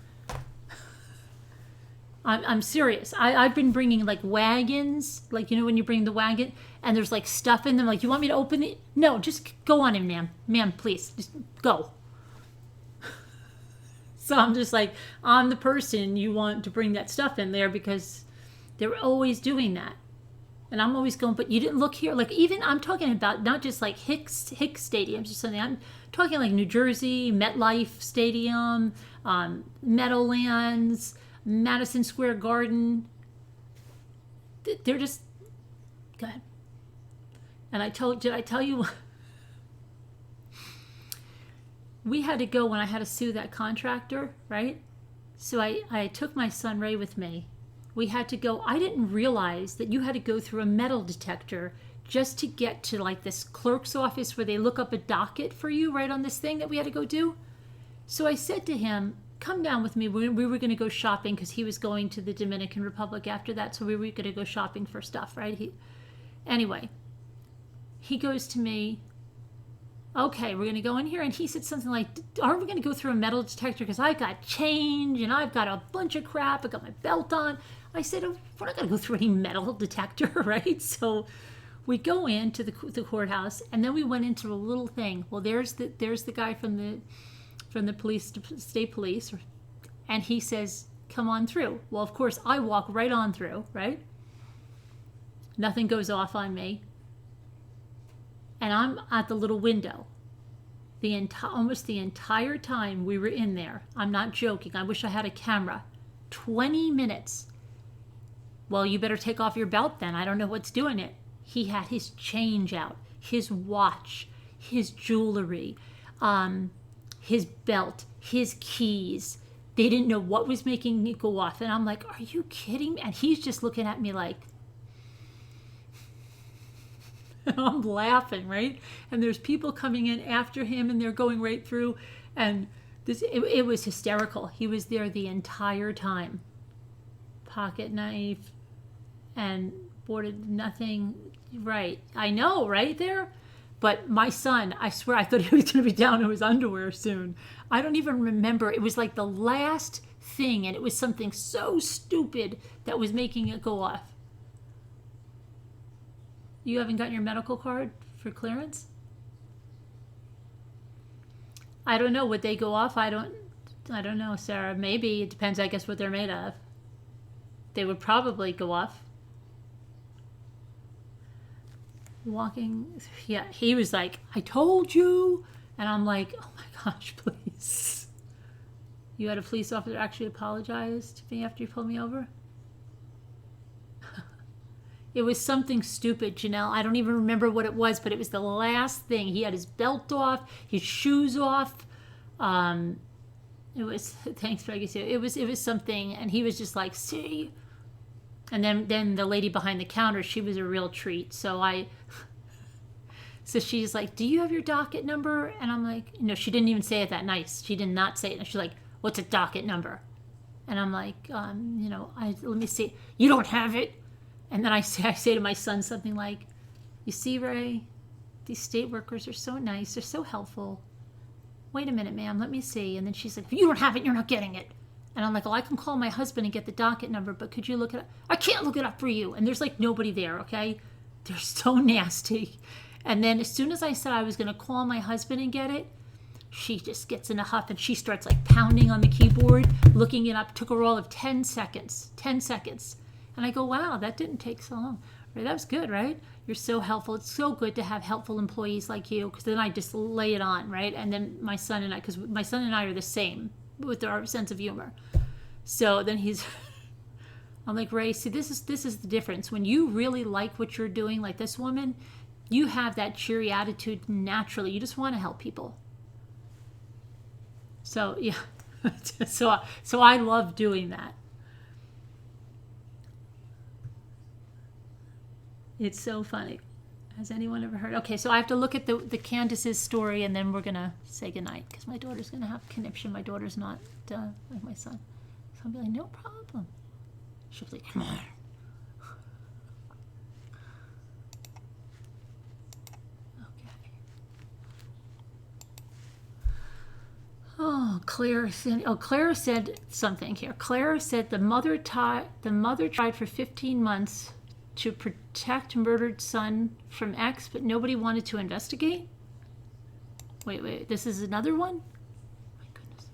I'm serious. I've been bringing like wagons, like, you know, when you bring the wagon and there's like stuff in them. Like, you want me to open it? No, just go on in, ma'am. Ma'am, please, just go. So I'm just like, I'm the person you want to bring that stuff in there, because they're always doing that. And I'm always going, but you didn't look here. Like, even I'm talking about not just like Hicks stadiums or something. I'm talking like New Jersey, MetLife Stadium, Meadowlands, Madison Square Garden. They're just, go ahead. And did I tell you? We had to go when I had to sue that contractor, right? So I took my son Ray with me. We had to go. I didn't realize that you had to go through a metal detector just to get to like this clerk's office where they look up a docket for you right on this thing that we had to go do. So I said to him, come down with me. We were going to go shopping because he was going to the Dominican Republic after that. So we were going to go shopping for stuff, right? Anyway, he goes to me, okay, we're going to go in here. And he said something like, aren't we going to go through a metal detector? Because I've got change and I've got a bunch of crap. I got my belt on. I said, oh, we're not going to go through any metal detector, right? So we go into the courthouse, and then we went into a little thing. Well, there's the guy from the police, state police, and he says, come on through. Well, of course, I walk right on through, right? Nothing goes off on me. And I'm at the little window. Almost the entire time we were in there. I'm not joking. I wish I had a camera. 20 minutes. Well, you better take off your belt then. I don't know what's doing it. He had his change out, his watch, his jewelry, his belt, his keys. They didn't know what was making it go off. And I'm like, are you kidding me? And he's just looking at me like, I'm laughing, right? And there's people coming in after him, and they're going right through. And it was hysterical. He was there the entire time. Pocket knife and boarded nothing. Right. I know, right there? But my son, I swear, I thought he was going to be down in his underwear soon. I don't even remember. It was like the last thing, and it was something so stupid that was making it go off. You haven't gotten your medical card for clearance? I don't know. Would they go off? I don't know, Sarah. Maybe. It depends, I guess, what they're made of. They would probably go off. Walking, yeah, he was like, I told you. And I'm like, oh my gosh, please. You had a police officer actually apologize to me after you pulled me over? It was something stupid, Janelle. I don't even remember what it was, but it was the last thing. He had his belt off, his shoes off. It was, thanks, Peggy. It was something, and he was just like, see. And then the lady behind the counter, she was a real treat. So she's like, do you have your docket number? And I'm like, no, she didn't even say it that nice. She did not say it. And she's like, what's a docket number? And I'm like, let me see. You don't have it. And then I say to my son something like, you see, Ray, these state workers are so nice. They're so helpful. Wait a minute, ma'am, let me see. And then she's like, if you don't have it, you're not getting it. And I'm like, well, I can call my husband and get the docket number, but could you look it up? I can't look it up for you. And there's like nobody there, okay? They're so nasty. And then as soon as I said I was going to call my husband and get it, she just gets in a huff and she starts like pounding on the keyboard, looking it up. Took her all of 10 seconds. 10 seconds. And I go, wow, that didn't take so long. Right, that was good, right? You're so helpful. It's so good to have helpful employees like you, because then I just lay it on, right? And then my son and I are the same with our sense of humor. So then I'm like, Ray, see, this is the difference. When you really like what you're doing, like this woman, you have that cheery attitude naturally. You just want to help people. So yeah, so I love doing that. It's so funny. Has anyone ever heard? Okay, so I have to look at the Candace's story, and then we're going to say goodnight, because my daughter's going to have conniption. My daughter's not like my son. So I'll be like, no problem. She'll be like, come on. Okay. Oh, Claire said something here. Claire said the mother tried for 15 months to protect murdered son from ex, but nobody wanted to investigate? Wait, this is another one? My goodness.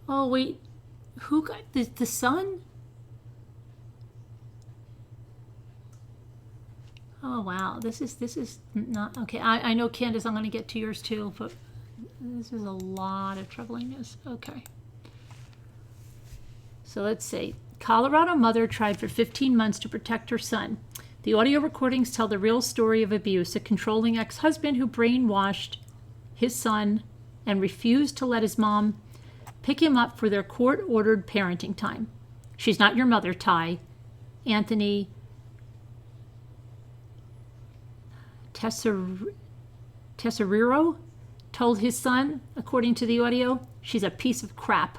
Oh, wait. Who got the son? Oh, wow. This is not... Okay, I know, Candace, I'm going to get to yours too, but this is a lot of troubling news. Okay. So let's see. Colorado mother tried for 15 months to protect her son. The audio recordings tell the real story of abuse, a controlling ex-husband who brainwashed his son and refused to let his mom pick him up for their court-ordered parenting time. She's not your mother, Ty. Anthony Tesseriro told his son, according to the audio, she's a piece of crap.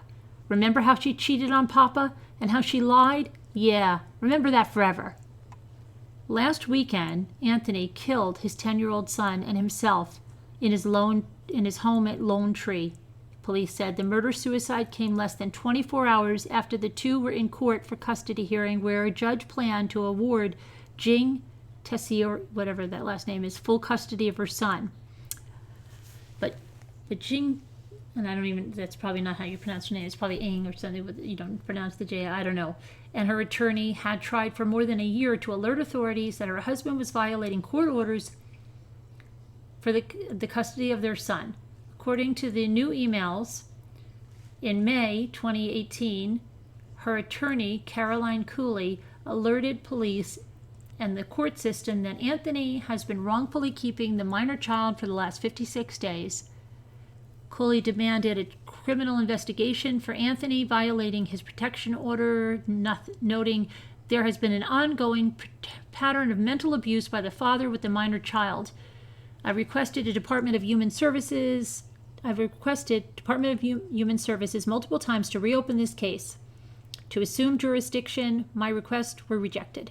Remember how she cheated on Papa and how she lied? Yeah, remember that forever. Last weekend, Anthony killed his 10-year-old son and himself in his home at Lone Tree. Police said the murder-suicide came less than 24 hours after the two were in court for custody hearing, where a judge planned to award Jing Tessier, whatever that last name is, full custody of her son. But Jing... And that's probably not how you pronounce her name. It's probably Ing or something, but you don't pronounce the J. I don't know. And her attorney had tried for more than a year to alert authorities that her husband was violating court orders for the custody of their son. According to the new emails, in May 2018, her attorney, Caroline Cooley, alerted police and the court system that Anthony has been wrongfully keeping the minor child for the last 56 days. Cooley demanded a criminal investigation for Anthony violating his protection order, noting there has been an ongoing pattern of mental abuse by the father with the minor child. I've requested Department of Human Services multiple times to reopen this case. To assume jurisdiction, my requests were rejected.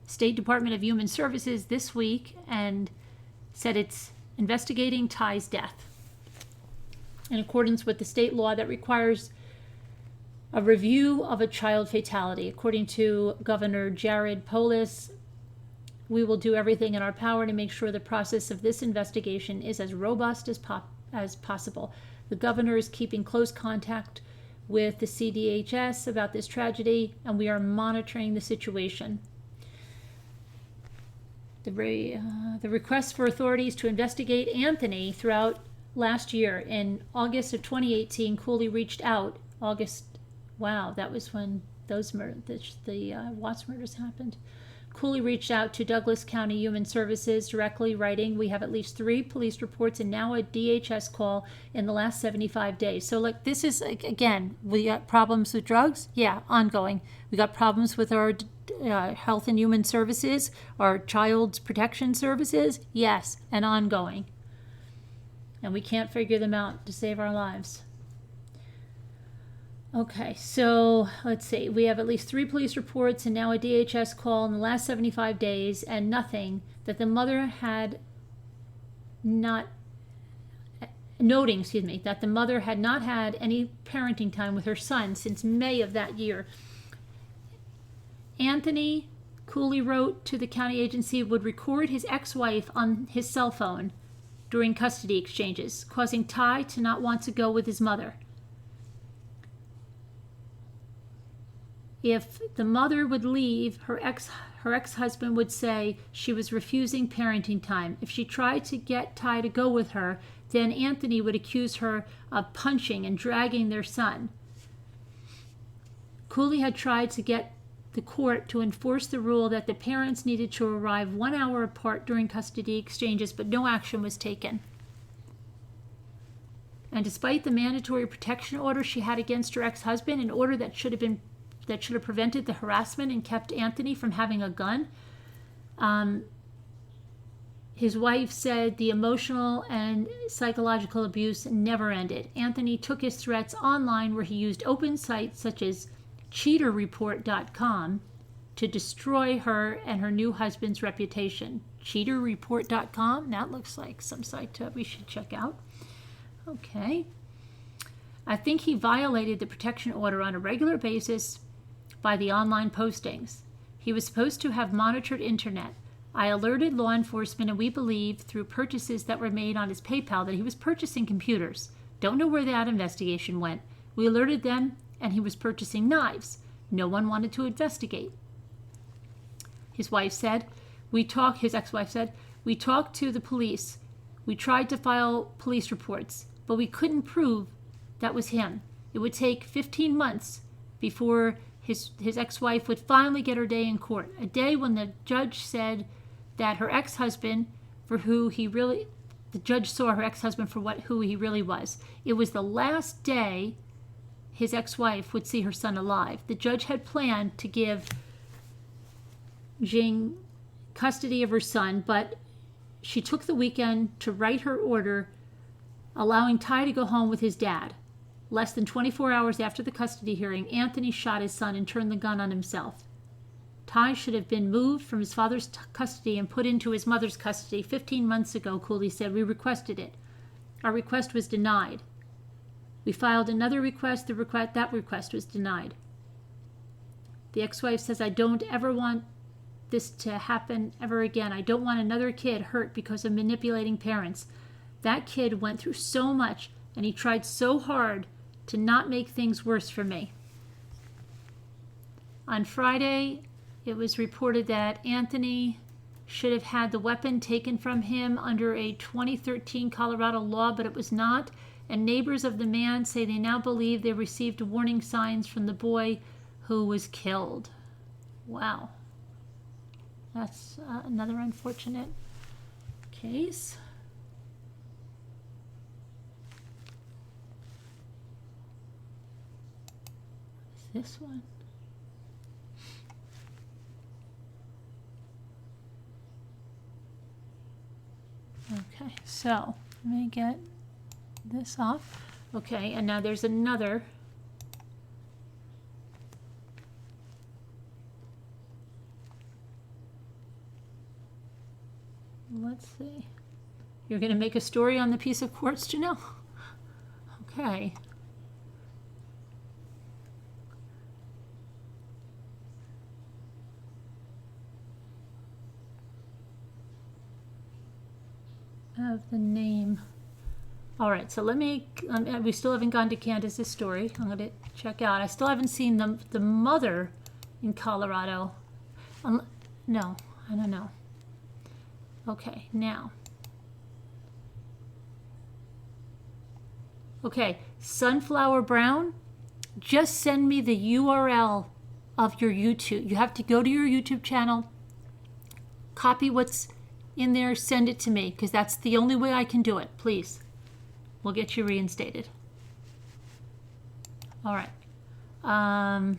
State Department of Human Services this week and said it's investigating Ty's death, in accordance with the state law that requires a review of a child fatality. According to Governor Jared Polis, we will do everything in our power to make sure the process of this investigation is as robust as possible. The governor is keeping close contact with the CDHS about this tragedy, and we are monitoring the situation. The request for authorities to investigate Anthony throughout last year. In August of 2018, Cooley reached out. That was when the Watts murders happened. Cooley reached out to Douglas County Human Services directly, writing, "We have at least 3 police reports and now a DHS call in the last 75 days." So, like, this is, like, again, we got problems with drugs? Yeah, ongoing. We got problems with our Health and Human Services, our Child's Protection Services? Yes, and ongoing. And we can't figure them out to save our lives. Okay, so let's see. We have at least 3 police reports and now a DHS call in the last 75 days, and nothing that the mother had not noting, that the mother had not had any parenting time with her son since May of that year. Anthony, Cooley wrote to the county agency, would record his ex-wife on his cell phone during custody exchanges, causing Ty to not want to go with his mother. If the mother would leave, her ex-husband would say she was refusing parenting time. If she tried to get Ty to go with her, then Anthony would accuse her of punching and dragging their son. Cooley had tried to get the court to enforce the rule that the parents needed to arrive 1 hour apart during custody exchanges, but no action was taken. And despite the mandatory protection order she had against her ex-husband, an order that should have prevented the harassment and kept Anthony from having a gun, his wife said the emotional and psychological abuse never ended. Anthony took his threats online, where he used open sites such as cheaterreport.com to destroy her and her new husband's reputation. Cheaterreport.com? That looks like some site that we should check out. Okay. I think he violated the protection order on a regular basis by the online postings. He was supposed to have monitored internet. I alerted law enforcement, and we believe through purchases that were made on his PayPal that he was purchasing computers. Don't know where that investigation went. We alerted them, and he was purchasing knives. No one wanted to investigate. His ex-wife said, we talked to the police. We tried to file police reports, but we couldn't prove that was him. It would take 15 months before his ex-wife would finally get her day in court, a day when the judge said that her ex-husband, the judge saw her ex-husband for who he really was. It was the last day his ex-wife would see her son alive. The judge had planned to give Jing custody of her son, but she took the weekend to write her order, allowing Ty to go home with his dad. Less than 24 hours after the custody hearing, Anthony shot his son and turned the gun on himself. Ty should have been moved from his father's custody and put into his mother's custody 15 months ago, Cooley said. We requested it. Our request was denied. We filed another request. That request was denied. The ex-wife says, I don't ever want this to happen ever again. I don't want another kid hurt because of manipulating parents. That kid went through so much, and he tried so hard to not make things worse for me. On Friday, it was reported that Anthony should have had the weapon taken from him under a 2013 Colorado law, but it was not. And neighbors of the man say they now believe they received warning signs from the boy who was killed. Wow. That's another unfortunate case. This one. Okay, so let me get this off. Okay, and now there's another. Let's see. You're going to make a story on the piece of quartz, Janelle? Okay. Of the name. All right, so let me, we still haven't gone to Candace's story. I'm going to check out. I still haven't seen the mother in Colorado. No, I don't know. Okay, now. Okay, Sunflower Brown, just send me the URL of your YouTube. You have to go to your YouTube channel, copy what's in there, send it to me, because that's the only way I can do it. Please. We'll get you reinstated. All right. Now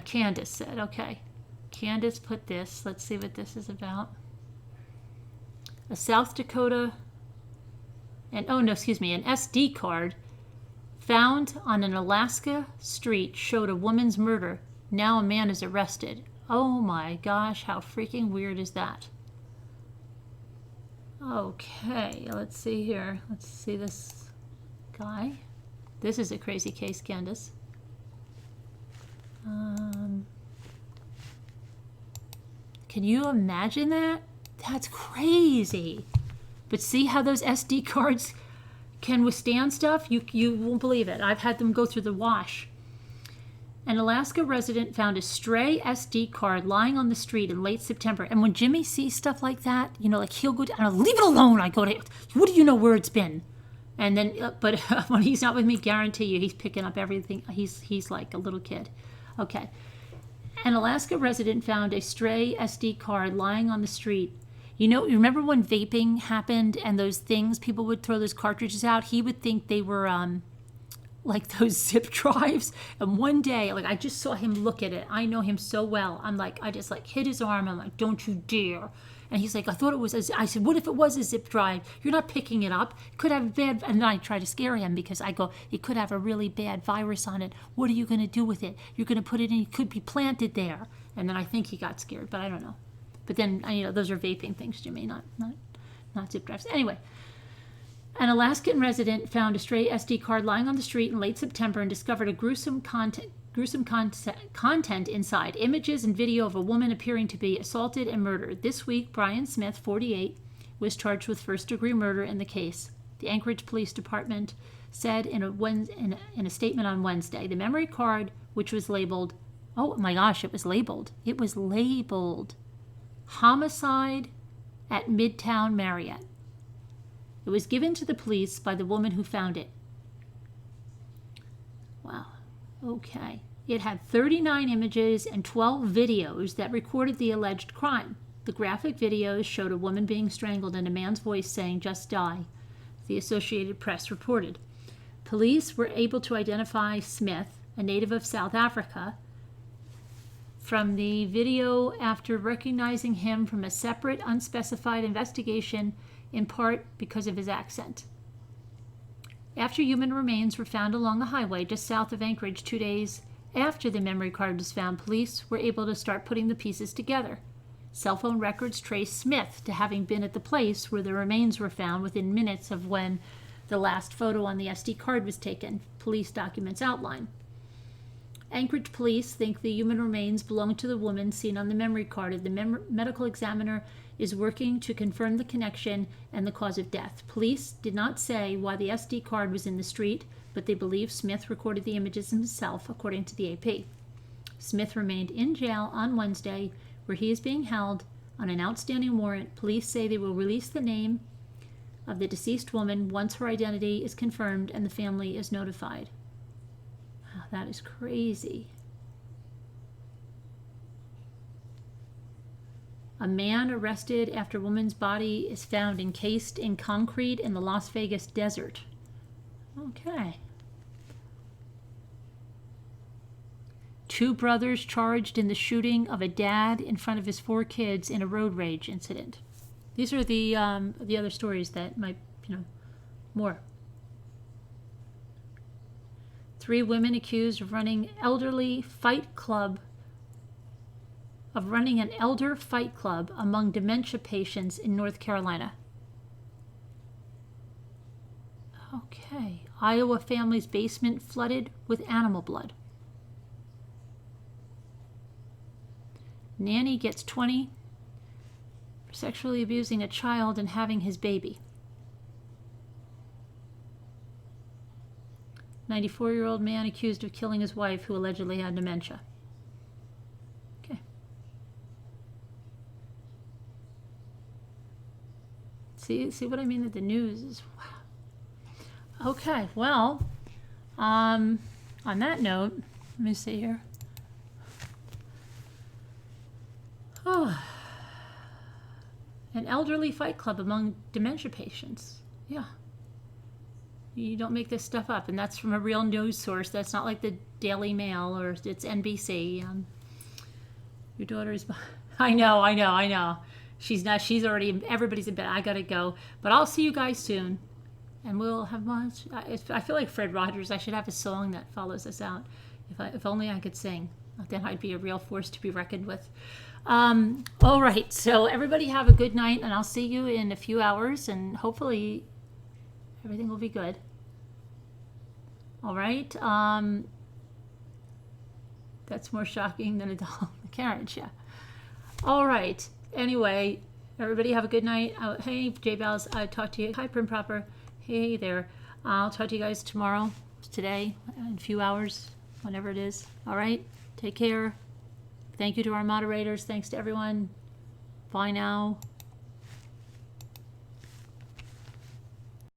Candace said, okay. Candace put this. Let's see what this is about. A South Dakota, an SD card found on an Alaska street showed a woman's murder. Now a man is arrested. Oh my gosh, how freaking weird is that? Okay, let's see here. Let's see this guy. This is a crazy case, Candace. Can you imagine that? That's crazy. But see how those SD cards can withstand stuff? You won't believe it. I've had them go through the wash. An Alaska resident found a stray SD card lying on the street in late September. And when Jimmy sees stuff like that, you know, like he'll go down, leave it alone. I go to, what do you know where it's been? And then, but when he's not with me, guarantee you, he's picking up everything. He's like a little kid. Okay. An Alaska resident found a stray SD card lying on the street. You know, you remember when vaping happened and those things, people would throw those cartridges out? He would think they were, like those zip drives. And one day, like I just saw him look at it. I know him so well. I'm like, I just like hit his arm. I'm like, don't you dare. And he's like, I thought it was, I said, what if it was a zip drive? You're not picking it up. It could have a bad, and then I try to scare him because I go, it could have a really bad virus on it. What are you going to do with it? You're going to put it in, it could be planted there. And then I think he got scared, but I don't know. But then, you know, those are vaping things, Jimmy, not zip drives. Anyway. An Alaskan resident found a stray SD card lying on the street in late September and discovered a gruesome content inside. Images and video of a woman appearing to be assaulted and murdered. This week, Brian Smith, 48, was charged with first-degree murder in the case. The Anchorage Police Department said in a statement on Wednesday, the memory card, which was labeled, oh my gosh, it was labeled. It was labeled homicide at Midtown Marriott. It was given to the police by the woman who found it. Wow. Okay. It had 39 images and 12 videos that recorded the alleged crime. The graphic videos showed a woman being strangled and a man's voice saying, "Just die," the Associated Press reported. Police were able to identify Smith, a native of South Africa, from the video after recognizing him from a separate, unspecified investigation, in part because of his accent. After human remains were found along the highway just south of Anchorage 2 days after the memory card was found, police were able to start putting the pieces together. Cell phone records traced Smith to having been at the place where the remains were found within minutes of when the last photo on the SD card was taken, police documents outline. Anchorage police think the human remains belong to the woman seen on the memory card, and the medical examiner is working to confirm the connection and the cause of death. Police did not say why the SD card was in the street, but they believe Smith recorded the images himself, according to the AP. Smith remained in jail on Wednesday, where he is being held on an outstanding warrant. Police say they will release the name of the deceased woman once her identity is confirmed and the family is notified. Wow, that is crazy. A man arrested after a woman's body is found encased in concrete in the Las Vegas desert. Okay. 2 brothers charged in the shooting of a dad in front of his 4 kids in a road rage incident. These are the other stories that might, more. 3 women accused of running an elder fight club among dementia patients in North Carolina. Okay. Iowa family's basement flooded with animal blood. Nanny gets 20 for sexually abusing a child and having his baby. 94-year-old man accused of killing his wife who allegedly had dementia. Okay. See what I mean? That the news is, wow. Okay, well, on that note, Let me see here. Oh. An elderly fight club among dementia patients. Yeah. You don't make this stuff up, and that's from a real news source. That's not like the Daily Mail or it's NBC. Your daughter is. I know. She's not. She's already. Everybody's in bed. I gotta go. But I'll see you guys soon, and we'll have much. I feel like Fred Rodgers. I should have a song that follows us out. If only I could sing. Then I'd be a real force to be reckoned with. All right. So everybody have a good night, and I'll see you in a few hours, and hopefully everything will be good. All right. That's more shocking than a doll in the carriage. Yeah. All right. Anyway, everybody have a good night. Hey, J-Bells, I'll talk to you. Hi, Prim Proper. Hey there. I'll talk to you guys tomorrow, today, in a few hours, whenever it is. All right. Take care. Thank you to our moderators. Thanks to everyone. Bye now.